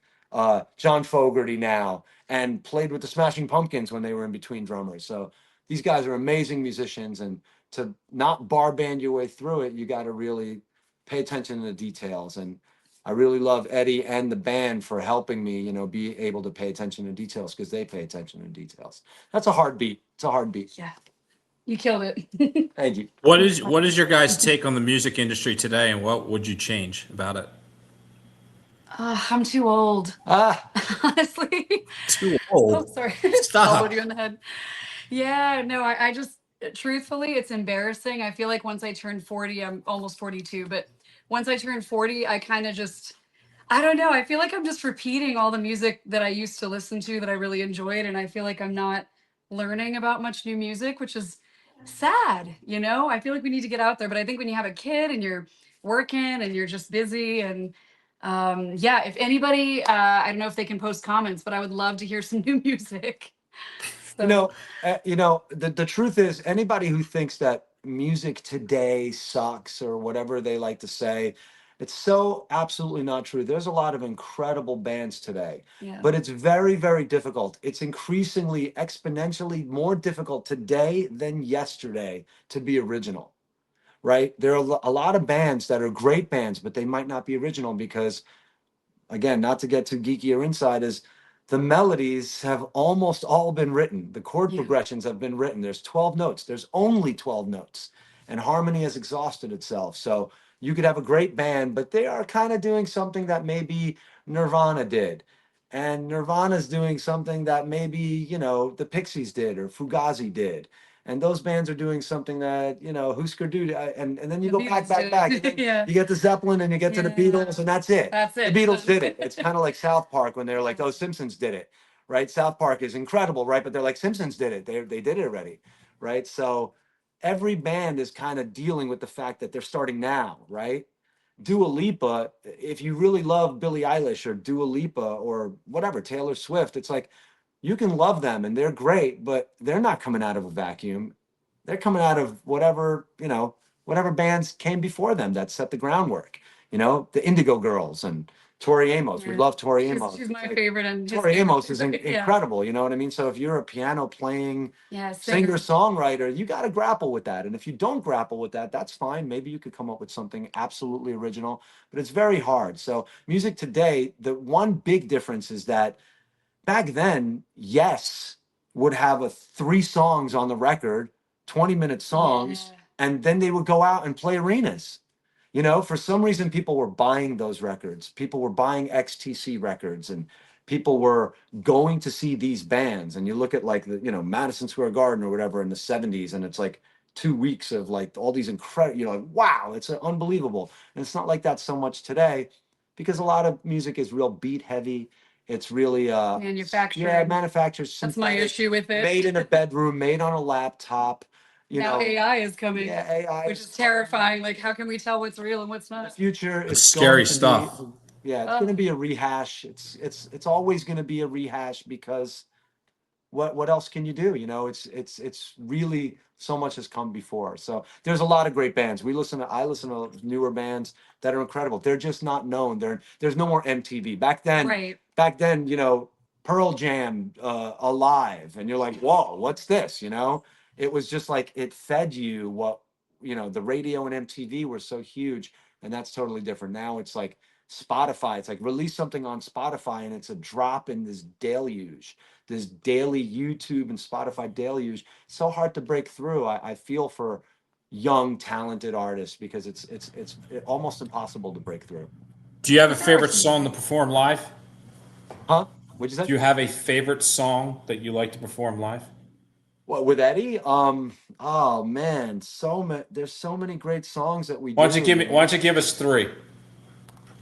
John Fogerty now, and played with the Smashing Pumpkins when they were in between drummers. So these guys are amazing musicians, and to not bar band your way through it, you got to really pay attention to the details. And I really love Eddie and the band for helping me, you know, be able to pay attention to details, because they pay attention to details. That's a hard beat. It's a hard beat. Yeah. You killed it. Thank you. What is your guys' take on the music industry today, and what would you change about it? I'm too old. Honestly. Too Oh, old. sorry. Stop. Elbowed you in the head. Yeah, no, I just, truthfully, it's embarrassing. I feel like once I turned 40, I'm almost 42, but once I turned 40, I kind of just, I don't know. I feel like I'm just repeating all the music that I used to listen to that I really enjoyed. And I feel like I'm not learning about much new music, which is sad. I feel like we need to get out there. But I think when you have a kid and you're working and you're just busy and yeah, if anybody, I don't know if they can post comments, but I would love to hear some new music. You So, know, the truth is, anybody who thinks that music today sucks or whatever they like to say, it's so absolutely not true. There's a lot of incredible bands today, yeah. but it's very, very difficult. It's increasingly, exponentially more difficult today than yesterday to be original, right? There are a lot of bands that are great bands, but they might not be original because, again, not to get too geeky or inside, is the melodies have almost all been written. The chord Yeah. progressions have been written. There's 12 notes. There's only 12 notes. And harmony has exhausted itself. So you could have a great band, but they are kind of doing something that maybe Nirvana did. And Nirvana's doing something that maybe, the Pixies did or Fugazi did. And those bands are doing something that, Husker Du, and then you The go back, Beatles back, did back. it. And then Yeah. you get to Zeppelin and you get to the Yeah. Beatles, and that's it. That's The it. Beatles did it. It's kind of like South Park when they're like, "Oh, Simpsons did it," right? South Park is incredible, right? But they're like, "Simpsons did it. They did it already," right? So every band is kind of dealing with the fact that they're starting now, right? Dua Lipa, if you really love Billie Eilish or Dua Lipa or whatever, Taylor Swift, it's like you can love them and they're great, but they're not coming out of a vacuum. They're coming out of whatever bands came before them that set the groundwork. The Indigo Girls and Tori Amos. We Yeah. love Tori She's, Amos. she's It's my like, favorite, and his Tori favorite Amos is too. Yeah. incredible. You know what I mean? So if you're a piano playing Yeah. singer songwriter, you got to grapple with that. And if you don't grapple with that, that's fine. Maybe you could come up with something absolutely original, but it's very hard. So music today, the one big difference is that back then, Yes would have 3 songs on the record, 20-minute songs, Yeah. and then they would go out and play arenas. For some reason, people were buying those records. People were buying XTC records, and people were going to see these bands. And you look at like Madison Square Garden or whatever in the 70s, and it's like 2 weeks of like all these incredible, like, wow, it's unbelievable. And it's not like that so much today because a lot of music is real beat heavy. It's really Manufactured. yeah, manufactured, That's my synthetic, issue with it. made in a bedroom, made on a laptop. Now AI is coming, Yeah, AI, which is terrifying. Like, how can we tell what's real and what's the not? future It's is scary going to stuff. be, yeah, it's going to be a rehash. It's always going to be a rehash because what else can you do? It's really so much has come before. So there's a lot of great bands. I listen to newer bands that are incredible. They're just not known. There's no more MTV. Right. Back then, Pearl Jam, Alive, and you're like, whoa, what's this? It was just like it fed you what, the radio and MTV were so huge, and that's totally different. Now it's like Spotify. It's like release something on Spotify and it's a drop in this deluge, this daily YouTube and Spotify deluge. It's so hard to break through. I feel for young, talented artists because it's almost impossible to break through. Do you have a favorite song to perform live? Huh? What'd you say? Do you have a favorite song that you like to perform live? What, with Eddie? Oh man, there's so many great songs that we Why do. don't you give me? Why don't you give us 3?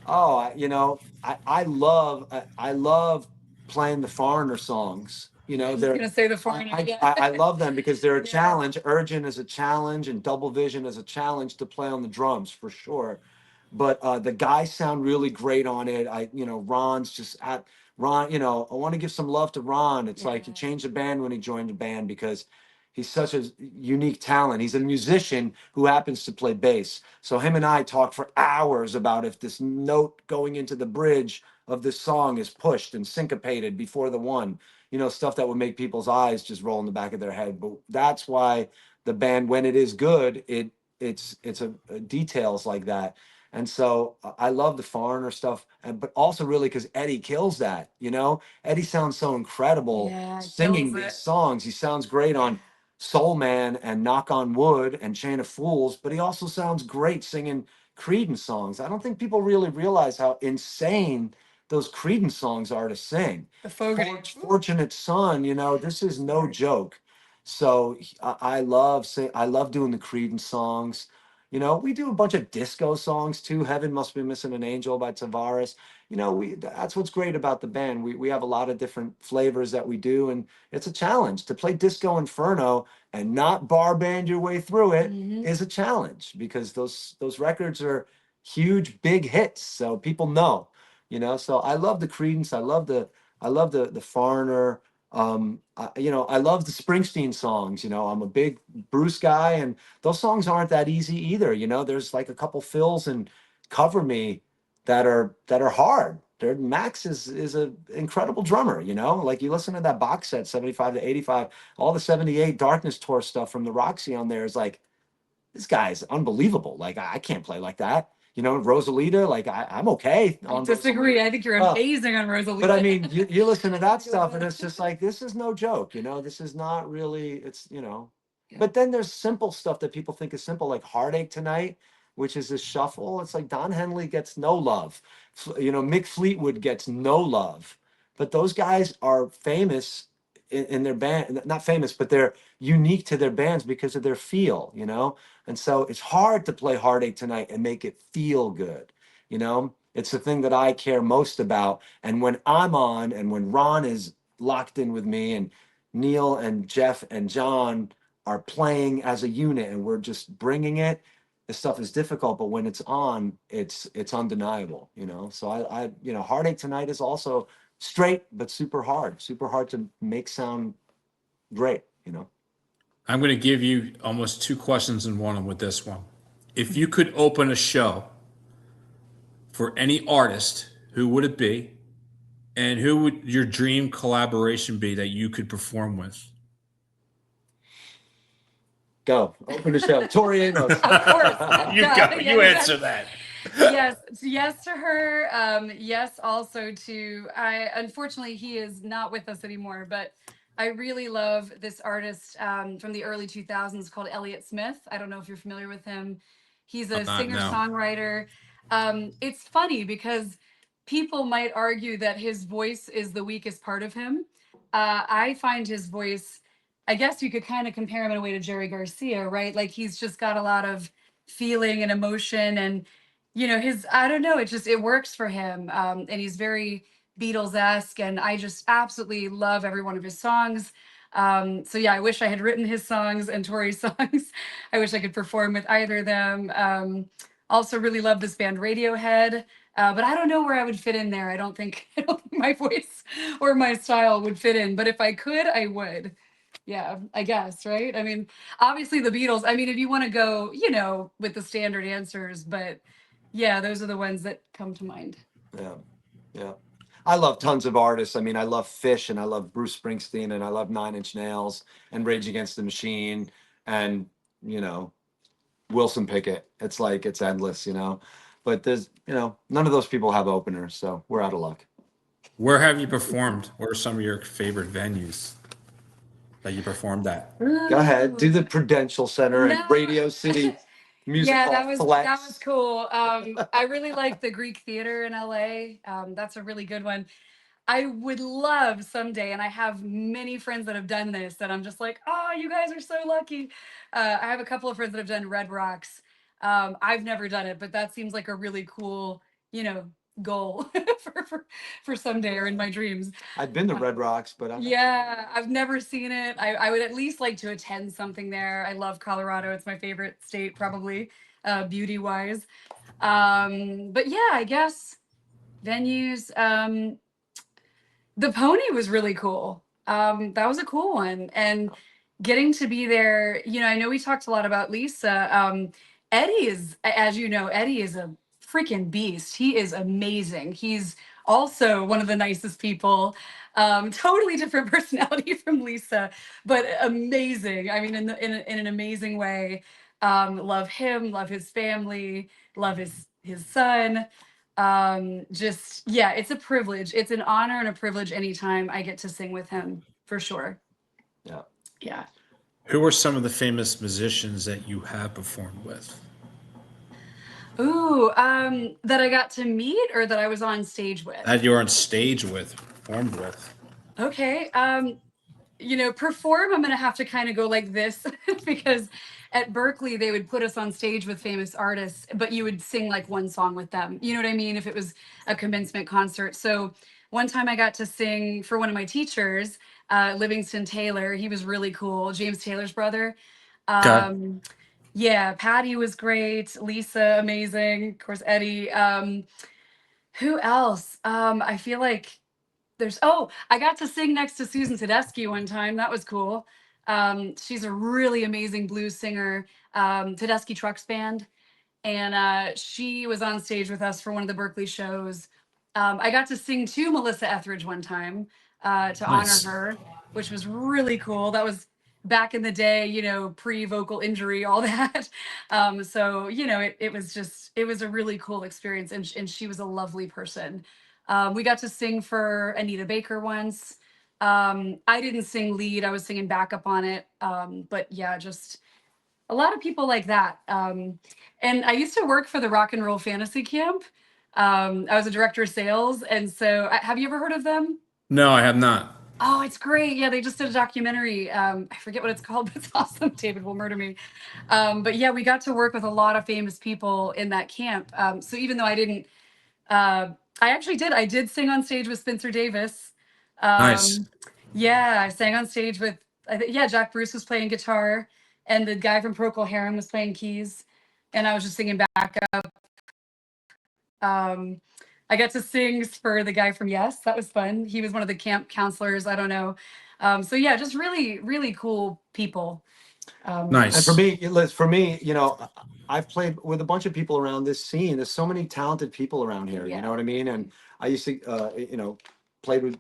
Oh, I love playing the Foreigner songs. I was gonna say the Foreigner. I love them because they're a Yeah. challenge. Urgent is a challenge, and Double Vision is a challenge to play on the drums for sure. But the guys sound really great on it. Ron's just at Ron. I want to give some love to Ron. It's like he Yeah. changed the band when he joined the band because he's such a unique talent. He's a musician who happens to play bass. So him and I talk for hours about if this note going into the bridge of this song is pushed and syncopated before the one, stuff that would make people's eyes just roll in the back of their head. But that's why the band, when it is good, it's details like that. And so I love the Foreigner stuff, but also really because Eddie kills that. Eddie sounds so incredible singing these songs. He sounds great on Soul Man and Knock on Wood and Chain of Fools, but he also sounds great singing Creedence songs. I don't think people really realize how insane those Creedence songs are to sing. The Fogarty. Fortunate Son, this is no joke. So I love doing the Creedence songs. You know, we do a bunch of disco songs too. Heaven Must Be Missing an Angel by Tavares. You know, that's what's great about the band. We have a lot of different flavors that we do, and it's a challenge to play Disco Inferno and not bar band your way through it is a challenge because those records are huge, big hits. So people know, you know. So I love the Creedence. I love the Foreigner. You know, I love the Springsteen songs. You know, I'm a big Bruce guy, and those songs aren't that easy either. You know, there's like a couple fills and Cover Me that are hard. Max is an incredible drummer. You know, like you listen to that box set 75 to 85, all the 78 Darkness Tour stuff from the Roxy on there is like, this guy's unbelievable. Like I can't play like that. You know, Rosalita, like I'm okay I on those. disagree. I think you're amazing on Rosalita. But I mean, you listen to that stuff and it's just like, this is no joke, you know, this is not really, it's, you know. Yeah. But then there's simple stuff that people think is simple, like Heartache Tonight, which is a shuffle. It's like Don Henley gets no love. You know, Mick Fleetwood gets no love. But those guys are famous in their band, not famous, but they're unique to their bands because of their feel, you know? And so it's hard to play Heartache Tonight and make it feel good, you know? It's the thing that I care most about. And when I'm on and when Ron is locked in with me and Neil and Jeff and John are playing as a unit and we're just bringing it, the stuff is difficult, but when it's on, it's undeniable, you know? So you know, Heartache Tonight is also straight, but super hard to make sound great, you know? I'm going to give you almost two questions in one with this one. If you could open a show for any artist, who would it be? And who would your dream collaboration be that you could perform with? Go, open the show. Tori Amos. Of course. You Duh. go. Yeah, You exactly. answer that. Yes to her. Yes also to unfortunately he is not with us anymore, but I really love this artist from the early 2000s called Elliott Smith. I don't know if you're familiar with him. He's a I'm not, no. singer-songwriter. It's funny because people might argue that his voice is the weakest part of him. I find his voice, I guess you could kind of compare him in a way to Jerry Garcia, right? Like he's just got a lot of feeling and emotion and you know I don't know, it works for him, and he's very Beatles-esque and I just absolutely love every one of his songs. So yeah, I wish I had written his songs and Tori's songs. I wish I could perform with either of them. Also really love this band Radiohead, but I don't know where I would fit in there. I don't think my voice or my style would fit in, but if I could I would. Yeah, I guess, right? I mean, obviously the Beatles. I mean, if you want to go, you know, with the standard answers, but yeah, those are the ones that come to mind. Yeah, yeah. I love tons of artists. I mean, I love Fish and I love Bruce Springsteen and I love Nine Inch Nails and Rage Against the Machine and, you know, Wilson Pickett. It's like, it's endless, you know. But there's, you know, none of those people have openers, so we're out of luck. Where have you performed? What are some of your favorite venues that you performed at? Go ahead, do the Prudential Center and No. Radio City Music Yeah, Hall that Flex. was cool. I really like the Greek Theater in LA. That's a really good one. I would love someday, and I have many friends that have done this that I'm just like, oh, you guys are so lucky. I have a couple of friends that have done Red Rocks. I've never done it, but that seems like a really cool, you know, goal for someday or in my dreams. I've been to Red Rocks, but I've never seen it. I would at least like to attend something there. I love Colorado. It's my favorite state, probably, beauty wise. But yeah, I guess venues. The Pony was really cool. That was a cool one. And getting to be there, you know, I know we talked a lot about Lisa. Eddie is, as you know, Eddie is a freaking beast. He is amazing. He's also one of the nicest people. Totally different personality from Lisa, but amazing. I mean, in an amazing way. Love him, love his family, love his son. Just yeah, it's a privilege. It's an honor and a privilege anytime I get to sing with him, for sure. Yeah. Who are some of the famous musicians that you have performed with? Ooh, that I got to meet or that I was on stage with? That you're on stage with, performed with. Okay. You know, perform, I'm gonna have to kind of go like this because at Berkeley, they would put us on stage with famous artists, but you would sing like one song with them. You know what I mean? If it was a commencement concert. So one time I got to sing for one of my teachers, Livingston Taylor. He was really cool. James Taylor's brother. Okay. Yeah, Patty was great. Lisa, amazing. Of course, Eddie. Who else? I feel like I got to sing next to Susan Tedeschi one time. That was cool. She's a really amazing blues singer, Tedeschi Trucks Band. And she was on stage with us for one of the Berkeley shows. I got to sing to Melissa Etheridge one time to honor Nice. her, which was really cool. That was back in the day, pre-vocal injury, all that. So, it was a really cool experience. And she was a lovely person. We got to sing for Anita Baker once. I didn't sing lead, I was singing backup on it. But yeah, just a lot of people like that. And I used to work for the Rock and Roll Fantasy Camp. I was a director of sales. And so, have you ever heard of them? No, I have not. Oh, it's great. Yeah, they just did a documentary. I forget what it's called, but it's awesome. David will murder me. But yeah, we got to work with a lot of famous people in that camp. So even though I didn't, I actually did. I did sing on stage with Spencer Davis. Nice. Yeah, I sang on stage with, Jack Bruce was playing guitar, and the guy from Procol Harum was playing keys, and I was just singing backup. I got to sing for the guy from Yes. That was fun. He was one of the camp counselors. I don't know. So yeah, just really, really cool people. And Nice. for me, Liz, I've played with a bunch of people around this scene. There's so many talented people around here. Yeah. You know what I mean? And I used to, played with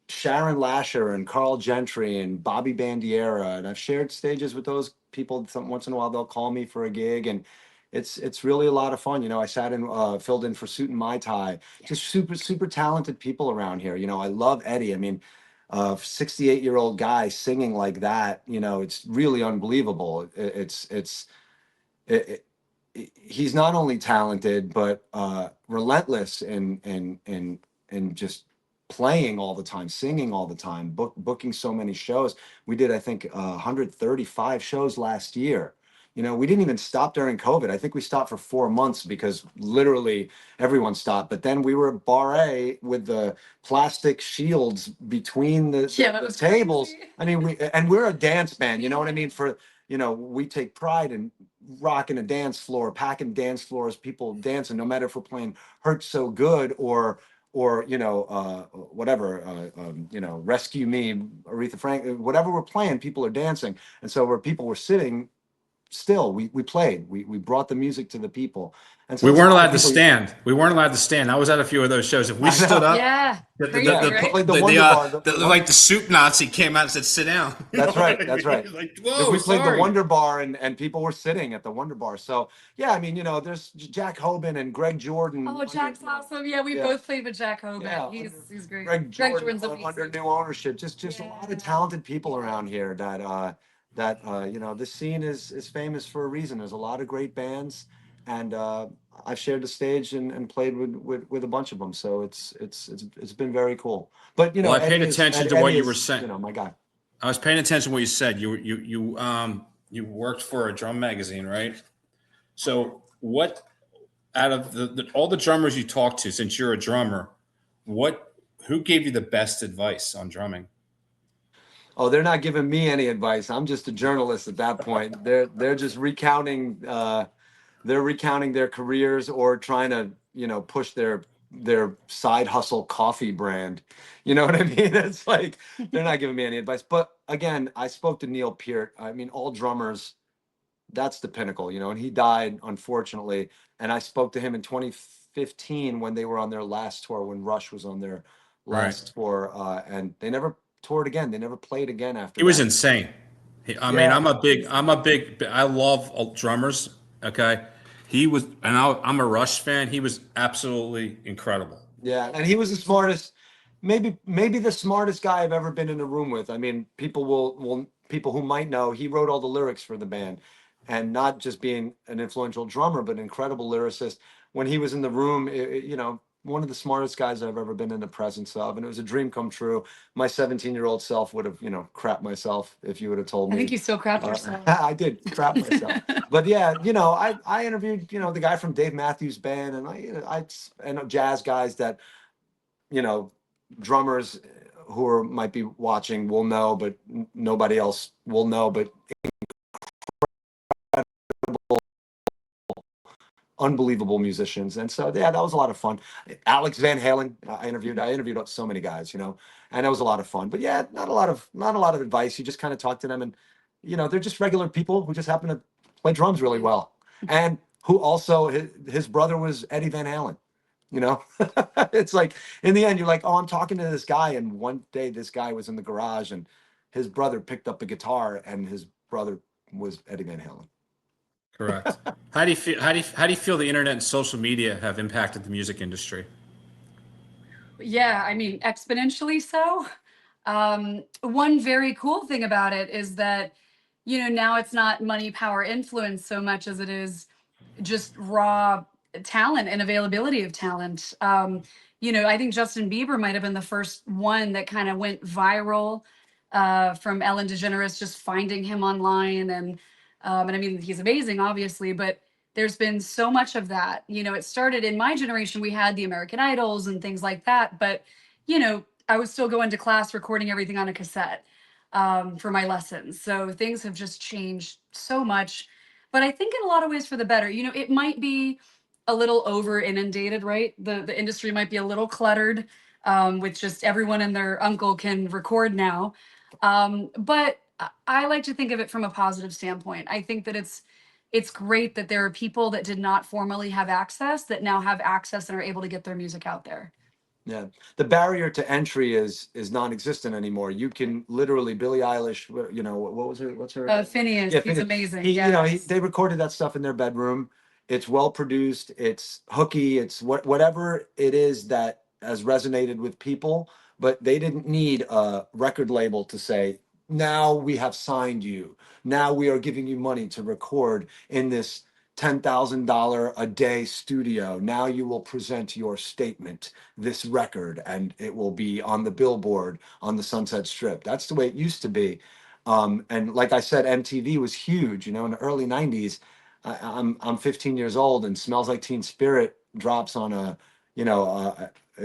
Sharon Lasher and Carl Gentry and Bobby Bandiera, and I've shared stages with those people. Once in a while, they'll call me for a gig, and it's really a lot of fun. I sat in, filled in for Suit and Mai Tai. Just super talented people around here. I love Eddie. I mean, 68-year-old guy singing like that. It's really unbelievable. It, he's not only talented but relentless in just playing all the time, singing all the time, booking so many shows. We did, I think, 135 shows last year. We didn't even stop during COVID. I think we stopped for 4 months because literally everyone stopped. But then we were at Bar A with the plastic shields between the That was tables. crazy. I mean, we're a dance band. You know what I mean? We take pride in rocking a dance floor, packing dance floors, people dancing, no matter if we're playing Hurt So Good or whatever, Rescue Me, Aretha Franklin, whatever we're playing, people are dancing. And so where people were sitting still, we played, we brought the music to the people. And so We there's a weren't lot allowed of to people- stand. We weren't allowed to stand. I was at a few of those shows. If we I know. stood up, Yeah, crazy, right? Like the Wonder Bar, like the soup Nazi came out and said, "Sit down." That's right. That's right. Like, If whoa, we played sorry. the Wonder Bar and people were sitting at the Wonder Bar. So yeah, I mean, there's Jack Hoban and Greg Jordan. Oh, Jack's awesome. Yeah, we both played with Jack Hoban. Yeah, He's great. Greg Jordan Jordan's under amazing. new ownership. Just a lot of talented people around here that this scene is famous for a reason. There's a lot of great bands, and I've shared the stage and played with a bunch of them. So it's been very cool. But Well, I paid Eddie attention to what Eddie you were is, saying. my guy. I was paying attention to what you said. You worked for a drum magazine, right? So what out of all the drummers you talked to, since you're a drummer, who gave you the best advice on drumming? Oh, they're not giving me any advice. I'm just a journalist at that point. They're just recounting their careers or trying to, push their side hustle coffee brand. You know what I mean? It's like they're not giving me any advice. But again, I spoke to Neil Peart. I mean, all drummers, that's the pinnacle, and he died, unfortunately. And I spoke to him in 2015 when they were on their last tour, when Rush was on their last tour, and they never toured again. They never played again after He was that. insane. I mean, Yeah. I love drummers. Okay. I'm a Rush fan. He was absolutely incredible. Yeah, and he was the smartest, maybe the smartest guy I've ever been in a room with. I mean, people who might know, he wrote all the lyrics for the band, and not just being an influential drummer, but an incredible lyricist. When he was in the room, one of the smartest guys I've ever been in the presence of, and it was a dream come true. My 17-year-old self would have, crap myself if you would have told I me. think you still crapped yourself. I did crap myself. But yeah, I interviewed, the guy from Dave Matthews Band, and and jazz guys that, drummers who might be watching will know, but nobody else will know. But unbelievable musicians, and so yeah, that was a lot of fun. Alex Van Halen, I interviewed so many guys, and it was a lot of fun. But yeah, not a lot of advice. You just kind of talk to them, and they're just regular people who just happen to play drums really well, and who also his brother was Eddie Van Halen. It's like in the end, you're like, oh, I'm talking to this guy, and one day this guy was in the garage, and his brother picked up a guitar, and his brother was Eddie Van Halen. Correct. How do you feel? How do you feel the internet and social media have impacted the music industry? Yeah, I mean, exponentially so. One very cool thing about it is that, now it's not money, power, influence so much as it is just raw talent and availability of talent. I think Justin Bieber might have been the first one that kind of went viral, from Ellen DeGeneres just finding him online, and I mean he's amazing, obviously, but there's been so much of that. It started in my generation. We had the American Idols and things like that, but I was still going to class recording everything on a cassette, for my lessons. So things have just changed so much, but I think in a lot of ways for the better. It might be a little over inundated, right? The industry might be a little cluttered, with just everyone and their uncle can record now. But I like to think of it from a positive standpoint. I think that it's great that there are people that did not formerly have access that now have access and are able to get their music out there. Yeah, the barrier to entry is non-existent anymore. You can literally Billie Eilish. What was her? What's her? Phineas, Yeah, he's Phineas. amazing. He, Yes. they recorded that stuff in their bedroom. It's well produced. It's hooky. It's whatever it is that has resonated with people. But they didn't need a record label to say, now we have signed you. Now we are giving you money to record in this $10,000 a day studio. Now you will present your statement, this record, and it will be on the billboard on the Sunset Strip. That's the way it used to be. And like I said, MTV was huge. In the early '90s. I'm 15 years old, and Smells Like Teen Spirit drops on it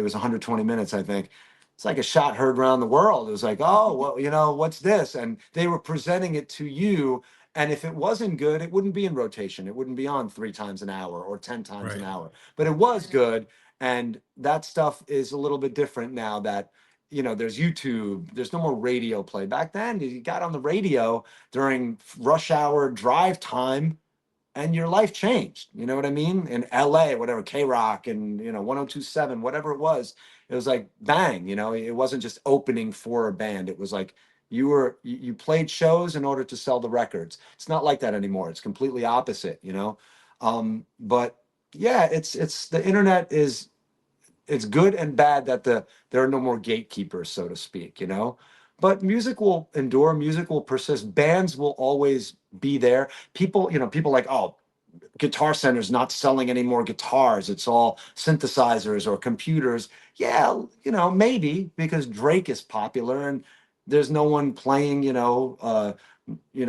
was 120 minutes, I think. It's like a shot heard around the world. It was like, oh, well, what's this? And they were presenting it to you. And if it wasn't good, it wouldn't be in rotation. It wouldn't be on 3 times an hour or 10 times an Right. hour. But it was good. And that stuff is a little bit different now that, there's YouTube, there's no more radio play. Back then, you got on the radio during rush hour drive time and your life changed. You know what I mean? In LA, whatever, K Rock and 1027, whatever it was like bang, it wasn't just opening for a band. It was like you played shows in order to sell the records. It's not like that anymore. It's completely opposite. But yeah, it's the internet is it's good and bad that there are no more gatekeepers, so to speak. But music will endure, music will persist, bands will always be there. People like, oh, Guitar Center's not selling any more guitars. It's all synthesizers or computers. Yeah, maybe because Drake is popular and there's no one playing,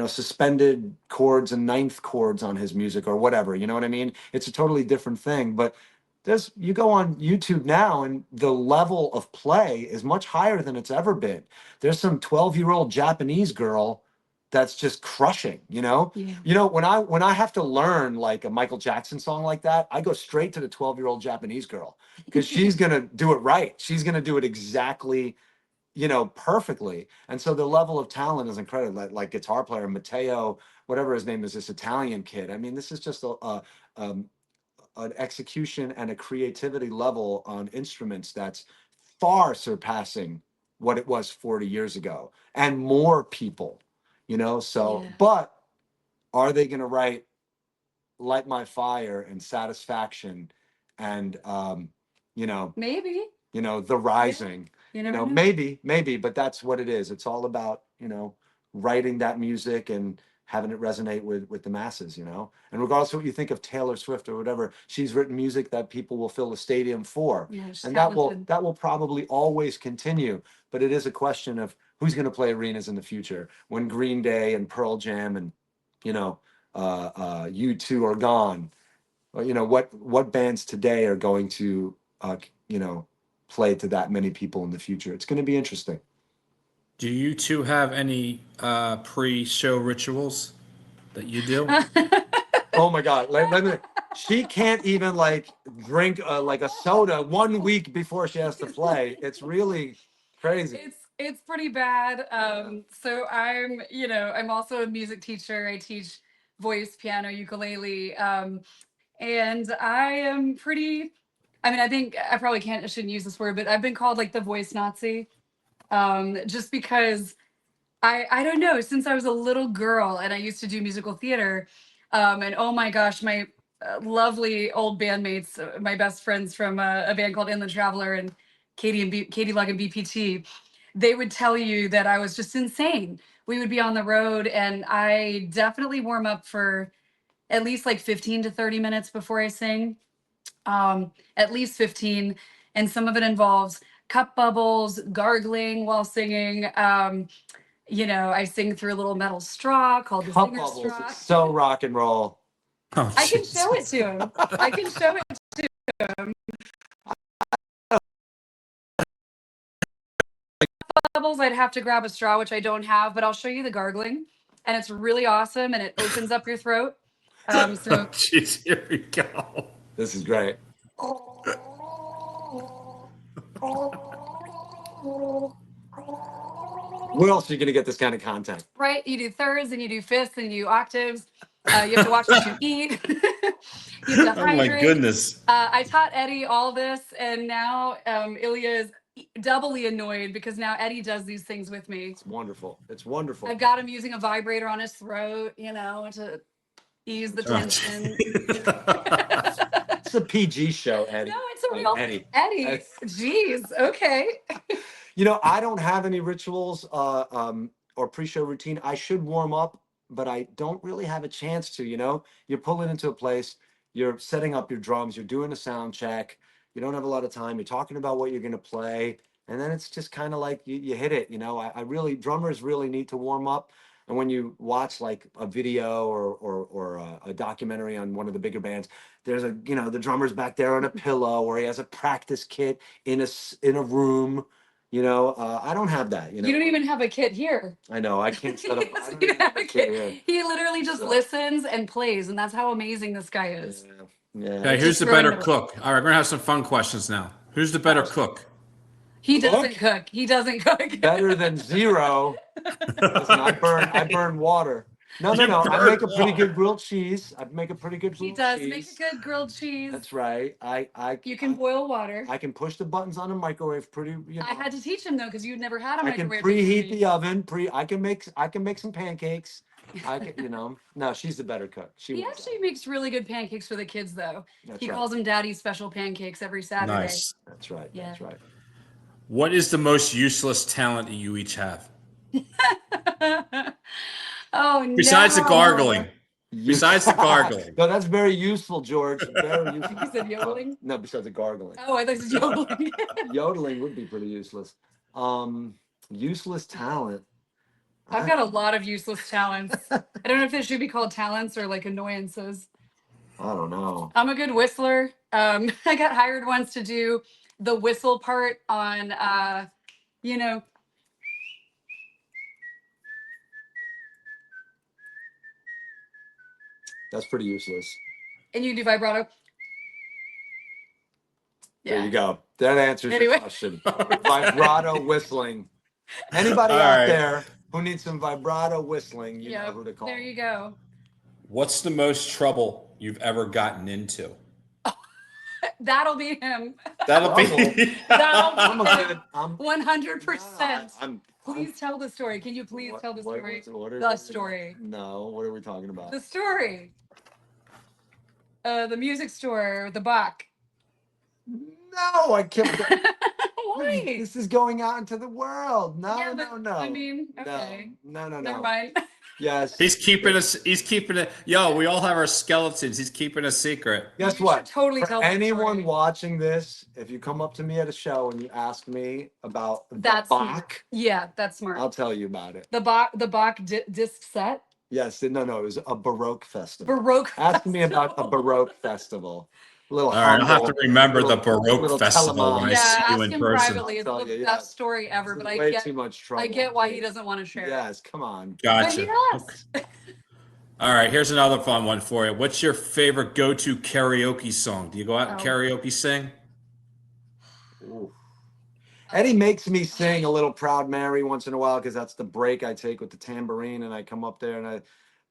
suspended chords and ninth chords on his music or whatever. You know what I mean? It's a totally different thing. But you go on YouTube now and the level of play is much higher than it's ever been. There's some 12-year-old Japanese girl that's just crushing. Yeah. When I have to learn like a Michael Jackson song like that, I go straight to the 12-year-old Japanese girl because she's gonna do it right. She's gonna do it exactly, perfectly. And so the level of talent is incredible. Like guitar player Matteo, whatever his name is, this Italian kid. I mean, this is just um, an execution and a creativity level on instruments that's far surpassing what it was 40 years ago, and more people. So, Yeah. but are they going to write Light My Fire and Satisfaction and Maybe. The Rising? You never know. Maybe, but that's what it is. It's all about writing that music and having it resonate with the masses, you know. And regardless of what you think of Taylor Swift or whatever, she's written music that people will fill a stadium for. Yeah, she's And talented. that will probably always continue. But it is a question of who's going to play arenas in the future when Green Day and Pearl Jam and, you know, U2 are gone. Well, you know, what bands today are going to, you know, play to that many people in the future? It's going to be interesting. Do you two have any pre-show rituals that you do? Oh my God! Let me. She can't even like drink like a soda 1 week before she has to play. It's really crazy. It's pretty bad. So I'm, you know, I'm also a music teacher. I teach voice, piano, ukulele, and I am pretty. I mean, I think I shouldn't use this word, but I've been called like the voice Nazi, just because I don't know, since I was a little girl and I used to do musical theater, and oh my gosh, my lovely old bandmates, my best friends from a band called Inland Traveler and Katie Lug and BPT, they would tell you that I was just insane. We would be on the road and I definitely warm up for at least like 15 to 30 minutes before I sing, at least 15. And some of it involves cup bubbles, gargling while singing. You know, I sing through a little metal straw called the Cup singer bubbles. straw. It's so rock and roll. Oh, I can jeez. show it to him. I can show it to him. Bubbles, I'd have to grab a straw, which I don't have, but I'll show you the gargling. And it's really awesome and it opens up your throat. Oh, So jeez, here we go. This is great. Where else are you going to get this kind of content? right, you do thirds and you do fifths and you do octaves. You have to watch what you eat. You have to Oh my hydrate. goodness. I taught Eddie all this, and now Ilya is doubly annoyed because now Eddie does these things with me. It's wonderful. It's wonderful. I've got him using a vibrator on his throat, you know, to ease the tension. It's a PG show, Eddie. No, it's a real Eddie. Eddie. Jeez. Okay. You know, I don't have any rituals or pre-show routine. I should warm up, but I don't really have a chance to, you know. You're pulling into a place, you're setting up your drums, you're doing a sound check, you don't have a lot of time, you're talking about what you're going to play, and then it's just kind of like you hit it, you know. I really, drummers really need to warm up. And when you watch like a video or a documentary on one of the bigger bands, there's a, you know, the drummer's back there on a pillow or he has a practice kit in a room. You know, I don't have that. You know, You don't even have a kit here. I know I can't set up. He I doesn't don't even even have have a a kid kit. here. He literally just listens and plays, and that's how amazing this guy is. Yeah. Okay, here's Just the throwing better it away. cook. All right, we're gonna have some fun questions now. Who's the better cook? He Cook? doesn't cook. He doesn't cook. Better than zero. Listen, I burn water. No. You I burn make a pretty water. good grilled cheese. I make a pretty good He grilled does cheese. make a good grilled cheese. That's right. You can boil water. I can push the buttons on a microwave pretty. You know, I had to teach him though because you'd never had a I can microwave. preheat before the oven. I can make some pancakes. I can, you know. No, she's the better cook. She He wins actually that. makes really good pancakes for the kids though. That's He right. calls them Daddy's special pancakes every Saturday. Nice. That's right. Yeah. That's right. What is the most useless talent that you each have? Oh no. Besides the gargling. You- Besides the gargling. No, that's very useful, George. Very useful. You said yodeling? No, besides the gargling. Oh, I thought you said yodeling. Yodeling would be pretty useless. Useless talent. I've got a lot of useless talents. I don't know if they should be called talents or like annoyances. I don't know. I'm a good whistler. I got hired once to do the whistle part on, you know, That's pretty useless. and you do vibrato. There you go. That answers Anyway. your question. Vibrato whistling. Anybody All out right. there who needs some vibrato whistling, you Yeah, know who to call. there you go. What's the most trouble you've ever gotten into? That'll be him. That'll Trouble? be. I'm a That'll be good. him. I'm. 100%. I'm. Please tell the story. Can you please tell the story? What The story. No. What are we talking about? The story. The music store, the Bach. No, I can't. Why? This is going out into the world. No, Yeah, but, no. I mean, okay. No. Never mind. Yes. He's keeping us. He's keeping it. Yo, we all have our skeletons. He's keeping a secret. Guess You what? should totally For tell that anyone story. watching this, if you come up to me at a show and you ask me about the That's smart. Bach, Yeah, that's smart. I'll tell you about it. The Bach disc set. Yes, no, it was a Baroque festival. Baroque. Ask me about a Baroque festival. A little All right, I'll have to humble, remember the little Baroque Festival when I telemon. see Yeah, you ask in him person. privately. It's I'll the tell you, best yes. story ever, This but is way too much trouble. I get why he doesn't want to share. Yes, come on. But he Gotcha. does. All right, here's another fun one for you. What's your favorite go-to karaoke song? Do you go out and Oh. karaoke sing? Ooh. Eddie makes me sing a little Proud Mary once in a while because that's the break I take with the tambourine, and I come up there and I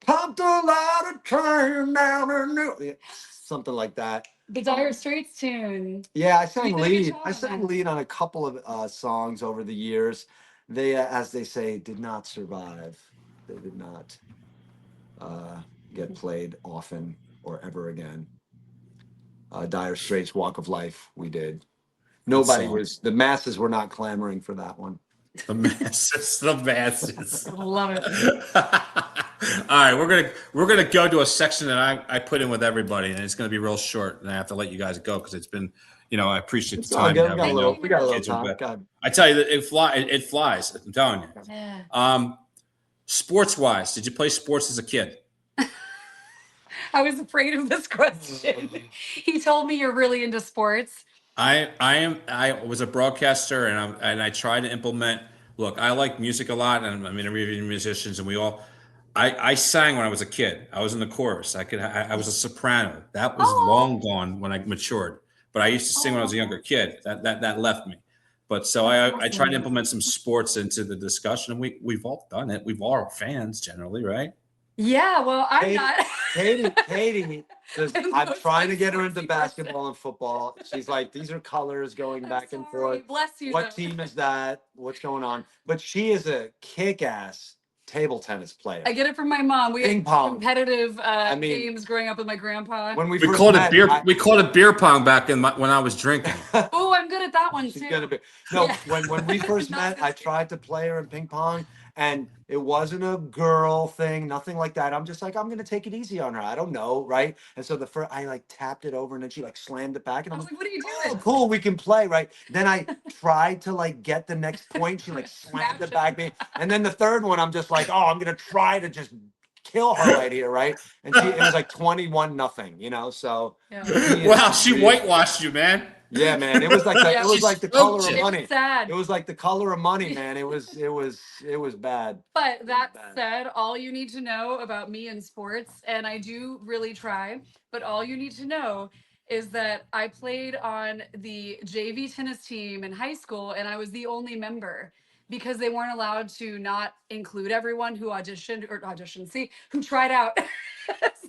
pumped a lot of train down the new, something like that. The Dire Straits tune. Yeah, I You sang did a good lead. job I on sang that. lead on a couple of songs over the years. They, as they say, did not survive. They did not get played often or ever again. Dire Straits, Walk of Life, we did. Nobody song. was, the masses were not clamoring for that one. The masses, the masses. Love it. All right, we're gonna go to a section that I put in with everybody, and it's gonna be real short, and I have to let you guys go because it's been, I appreciate It's the all time. good. You have. I know We got a little kids are time. bad. God. I tell you that it flies. I'm telling you. Yeah. Sports wise, did you play sports as a kid? I was afraid of this question. He told me you're really into sports. I was a broadcaster, and I tried to implement. Look, I like music a lot, and I'm interviewing musicians, and we all. I sang when I was a kid. I was in the chorus. I was a soprano. That was Oh. long gone when I matured. But I used to sing when I was a younger kid. That left me. But so I tried to implement some sports into the discussion, and we've all done it. We've all are fans generally, right? Yeah, well, I'm not. Katie says, I'm I'm most trying to get her into sportsy person. basketball and football. She's like, these are colors going I'm back and sorry. forth. Bless you. What though. team is that? What's going on? But she is a kick-ass table tennis player. I get it from my mom. We Ping had pong. competitive mean, games growing up with my grandpa. When we We first called it met, beer. We called it beer pong back when I was drinking. Oh, I'm good at that one She's too. gonna be no. Yeah. When we first Not met, this I year. tried to play her in ping pong, and it wasn't a girl thing, nothing like that. I'm just like, I'm gonna take it easy on her. I don't know, right? And so the first, I like tapped it over, and then she like slammed it back, and I I'm was like, like, what are you oh, doing? cool, we can play, right? Then I tried to like get the next point. She like slammed it back me, and then the third one, I'm just like, oh, I'm gonna try to just kill her right here, right? And it was like 21-0, so Yeah. she is Wow, she really- whitewashed you, man. Yeah, man. It was like Yeah. it was like the She color smoked of you. money. It's sad. It was like the color of money, man. It was bad. But that Bad. said, all you need to know about me in sports, and I do really try, but all you need to know is that I played on the JV tennis team in high school, and I was the only member because they weren't allowed to not include everyone who who tried out.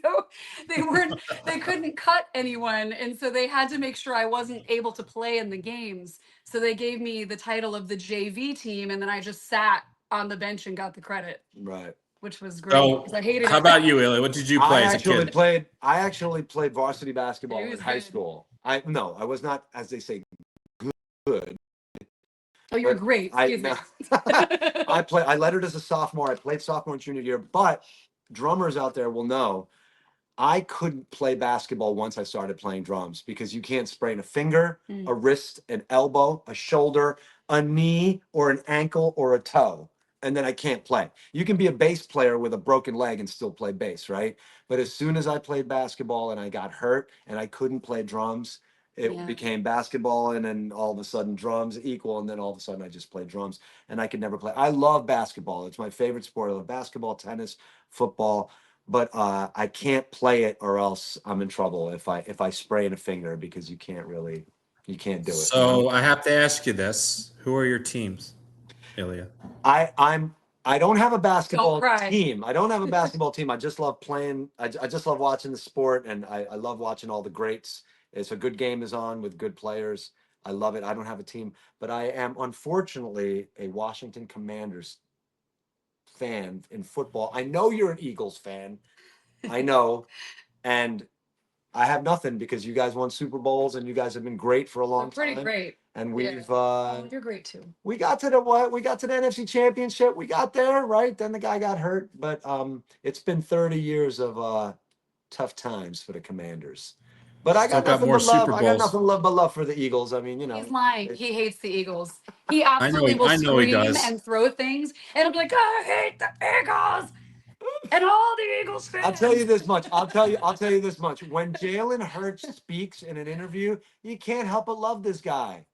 So they couldn't cut anyone. And so they had to make sure I wasn't able to play in the games. So they gave me the title of the JV team, and then I just sat on the bench and got the credit, Right. which was great So, 'cause I hated how it. about you, Ilya? What did you play as a kid? I actually played varsity basketball He in was high good. school. I was not, as they say, good. Oh, you're but great. Excuse me. I lettered as a sophomore. I played sophomore and junior year, but drummers out there will know I couldn't play basketball once I started playing drums because you can't sprain a finger, Mm. a wrist, an elbow, a shoulder, a knee, or an ankle, or a toe. And then I can't play. You can be a bass player with a broken leg and still play bass, right? But as soon as I played basketball and I got hurt and I couldn't play drums, it Yeah. became basketball, and then all of a sudden drums equal, and then all of a sudden I just played drums, and I could never play. I love basketball. It's my favorite sport. I love basketball, tennis, football. But I can't play it, or else I'm in trouble if I sprain a finger, because you can't do it. So I have to ask you this: who are your teams, Ilya? I don't have a basketball cry. team. I don't have a basketball team. I just love playing. I just love watching the sport, and I love watching all the greats. It's a good game is on with good players. I love it. I don't have a team, but I am unfortunately a Washington Commanders fan in football. I know you're an Eagles fan. I know, and I have nothing because you guys won Super Bowls and you guys have been great for a long We're pretty time. great. And Yeah. we've You're great too. we got to the what? We got to the NFC Championship. We got there, right? Then the guy got hurt, but it's been 30 years of tough times for the Commanders. But I Still got got nothing more but love. Super I got Bowls. nothing but love for the Eagles. I mean, you know, He's lying. He hates the Eagles. He I know. absolutely will I know he scream does. and throw things, and he'll be like, "I hate the Eagles and all the Eagles fans." I'll tell you this much. I'll tell you this much. When Jalen Hurts speaks in an interview, you can't help but love this guy,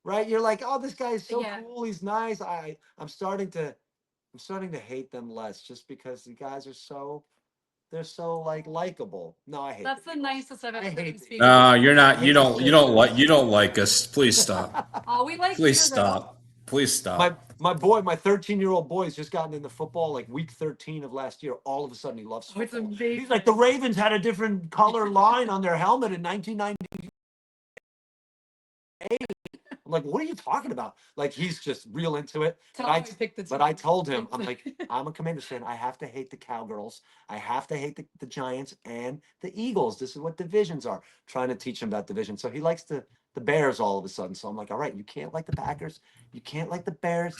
right? You're like, oh, this guy is so Yeah. cool. He's nice. I'm starting to hate them less just because the guys are they're so like likable. No, I hate. That's the the Eagles. nicest I've I ever heard him hate speak. No, you're I not. hate the shit out of You don't like us. Please stop. Oh, we like Please you though. stop. Please stop. my boy, my 13-year-old boy has just gotten into football like week 13 of last year. All of a sudden he loves Oh, it's football. amazing. He's like, the Ravens had a different color line on their helmet in 1998. I'm like, what are you talking about? Like, he's just real into it. Tell But him we picked the but I team. told him, I'm like, I'm a Commanders fan. I have to hate the Cowgirls. I have to hate the Giants and the Eagles. This is what divisions are. Trying to teach him about division. So he likes the Bears all of a sudden. So I'm like, all right, you can't like the Packers. You can't like the Bears.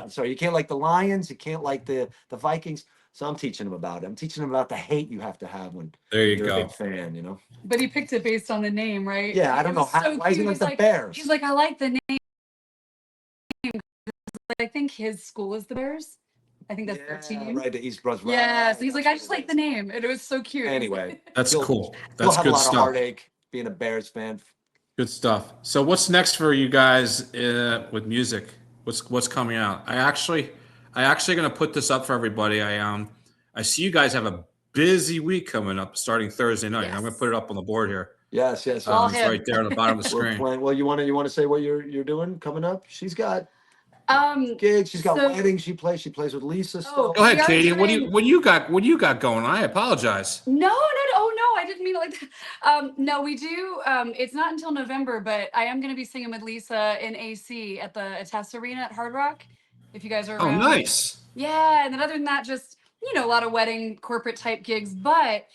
Sorry, you can't like the Lions. You can't like the Vikings. So I'm teaching him about it. I'm teaching him about the hate you have to have when There you you're a go. big fan, you know? But he picked it based on the name, right? Yeah, I It don't know was how. so Why is he cute. like He's the Bears? He's like, I like the name. I think his school is the Bears. I think that's their team. Right, the East Bros. Yeah, so he's Right, like, I that's just what like it the is. name. And it was so cute. Anyway, That's he'll- cool. He'll That's have a good lot of stuff. heartache being a Bears fan. Good stuff. So what's next for you guys with music? What's coming out? I actually gonna put this up for everybody. I see you guys have a busy week coming up starting Thursday night. I'm gonna Yes. put it up on the board here. Yes, yes. All It's him. right there on the bottom of the We're screen. playing. Well, you want to say what you're doing coming up? She's got gigs. She's got So- weddings. She plays with Lisa still. Go ahead, We are Katie. doing- What do you got going? I apologize. No, oh no, I didn't mean it like that. No, we do. It's not until November, but I am going to be singing with Lisa in AC at the Tess Arena at Hard Rock. If you guys are Oh, around. nice. Yeah, and then other than that, just a lot of wedding corporate type gigs. But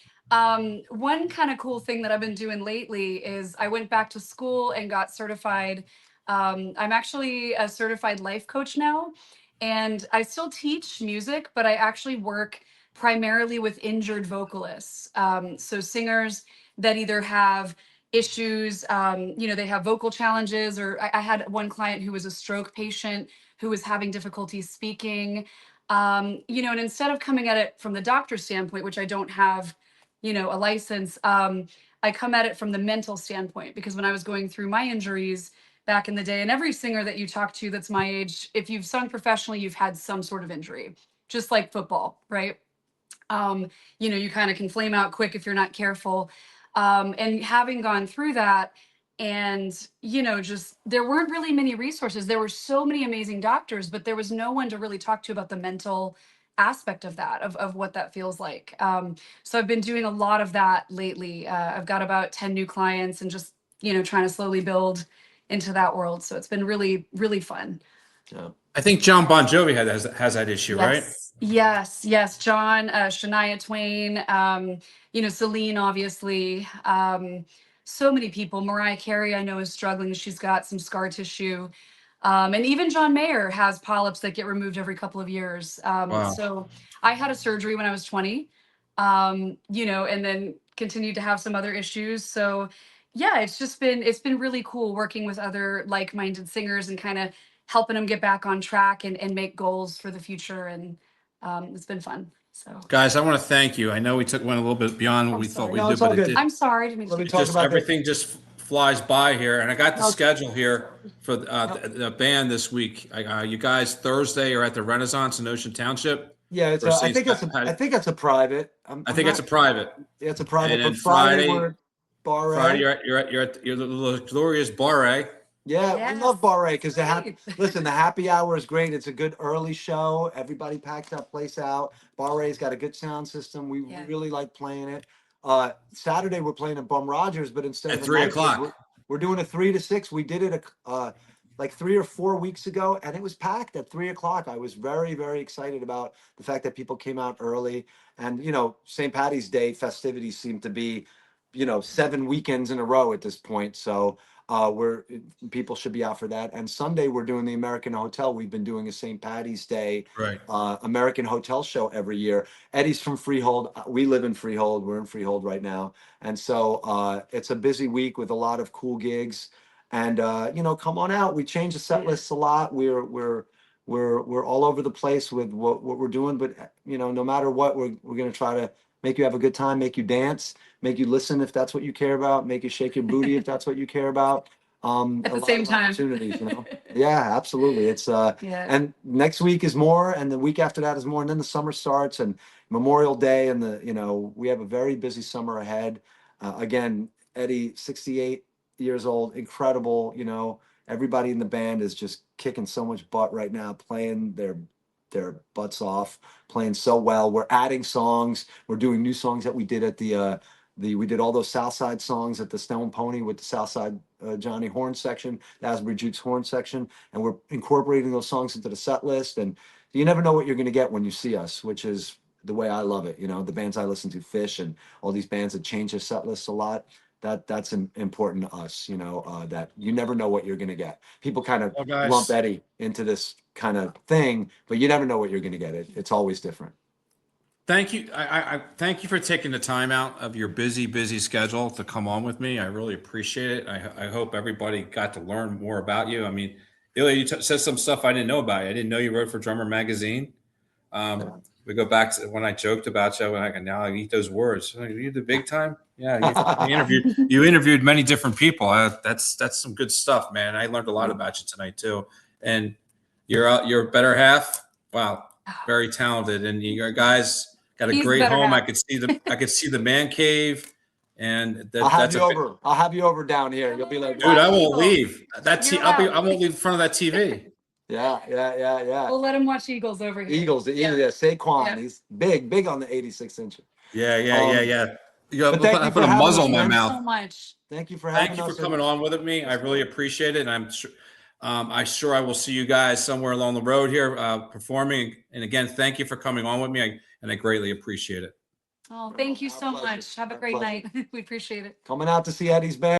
one kind of cool thing that I've been doing lately is I went back to school and got certified. I'm actually a certified life coach now, and I still teach music, but I actually work primarily with injured vocalists. So singers that either have issues, they have vocal challenges, or I had one client who was a stroke patient who was having difficulty speaking. And instead of coming at it from the doctor's standpoint, which I don't have, a license, I come at it from the mental standpoint, because when I was going through my injuries back in the day, and every singer that you talk to that's my age, if you've sung professionally, you've had some sort of injury, just like football, right? You kind of can flame out quick if you're not careful. And having gone through that, and just there weren't really many resources. There were so many amazing doctors, but there was no one to really talk to about the mental aspect of that, of what that feels like. So I've been doing a lot of that lately. I've got about 10 new clients, and just trying to slowly build into that world. So it's been really, really fun. Yeah. I think John Bon Jovi has that issue, right? Yes. John, Shania Twain, Celine, obviously. So many people. Mariah Carey, I know, is struggling. She's got some scar tissue. And even John Mayer has polyps that get removed every couple of years. Wow. So I had a surgery when I was 20, and then continued to have some other issues. So yeah, it's been really cool working with other like-minded singers and kind of helping them get back on track and make goals for the future. And it's been fun. So Guys, I want to thank you. I know went a little bit beyond what I'm we thought sorry. we'd No, do, it's all but good. did. I'm sorry. I didn't mean Let me to. talk about Everything just flies by here, and I got the No. schedule here for the band this week. You guys Thursday are at the Renaissance in Ocean Township. Yeah, I Proceeds- think it's a private. I think it's a private. Yeah, it's a private. And then But Friday Friday- we're at Bar A. Friday, you're at your little glorious Barre. Yeah, we Yes, love Bar A because great. the happy hour is great. It's a good early show. Everybody packs that place out. Bar A's got a good sound system. We Yeah. really like playing it. Saturday we're playing at Bum Rogers, but instead At of a 3 night game, o'clock. we're doing a 3 to 6. We did it like 3 or 4 weeks ago, and it was packed at 3 o'clock. I was very, very excited about the fact that people came out early. And St. Patty's Day festivities seem to be 7 weekends in a row at this point. So people should be out for that. And Sunday we're doing the American Hotel. We've been doing a St. Patty's Day Right. American Hotel show every year. Eddie's from Freehold. We live in Freehold. We're in Freehold right now, and so it's a busy week with a lot of cool gigs. And come on out. We change the set lists a lot. We're all over the place with what we're doing, but no matter what, we're going to try to make you have a good time, make you dance, make you listen if that's what you care about, make you shake your booty if that's what you care about. At a the lot same of time. opportunities, Yeah, absolutely. It's Yeah. and next week is more, and the week after that is more, and then the summer starts, and Memorial Day, and we have a very busy summer ahead. Again, Eddie, 68 years old, incredible. Everybody in the band is just kicking so much butt right now, playing their butts off, playing so well. We're adding songs. We're doing new songs that we did at we did all those Southside songs at the Stone Pony with the Southside Johnny horn section, the Asbury Jukes horn section, and we're incorporating those songs into the set list. And you never know what you're going to get when you see us, which is the way I love it. The bands I listen to, Fish and all these bands that change their set lists a lot. That's important to us, that you never know what you're going to get. People kind of Well, guys, lump Eddie into this kind of thing, but you never know what you're going to get. It's always different. thank you. I thank you for taking the time out of your busy schedule to come on with me. I really appreciate it. I hope everybody got to learn more about you. I mean, Ilya, you said some stuff I didn't know about you. I didn't know you wrote for Drummer Magazine. We go back to when I joked about you, and now I eat those words. Are you the big time? Yeah, you interviewed many different people. That's some good stuff, man. I learned a lot about you tonight too. And your better half. Wow, very talented, and you guys got a He's great better home. half. I could see the man cave, and I'll have that's you over. I'll have you over down here. You'll be like, dude. I won't Eagles. leave. You're I allowed. won't leave in front of that TV. Yeah. We'll let him watch Eagles over here. Eagles, Yeah. Saquon. Yeah. He's big on the 86-inch. Yeah. You But thank I you put for a having muzzle us, in my man. mouth. So much. Thank you for having Thank you us. for coming on with me. I really appreciate it. And I'm sure I will see you guys somewhere along the road here performing. And again, thank you for coming on with me. And I greatly appreciate it. Oh, thank you Our so pleasure. much. Have a Our great pleasure. night. We appreciate it. Coming out to see Eddie's band.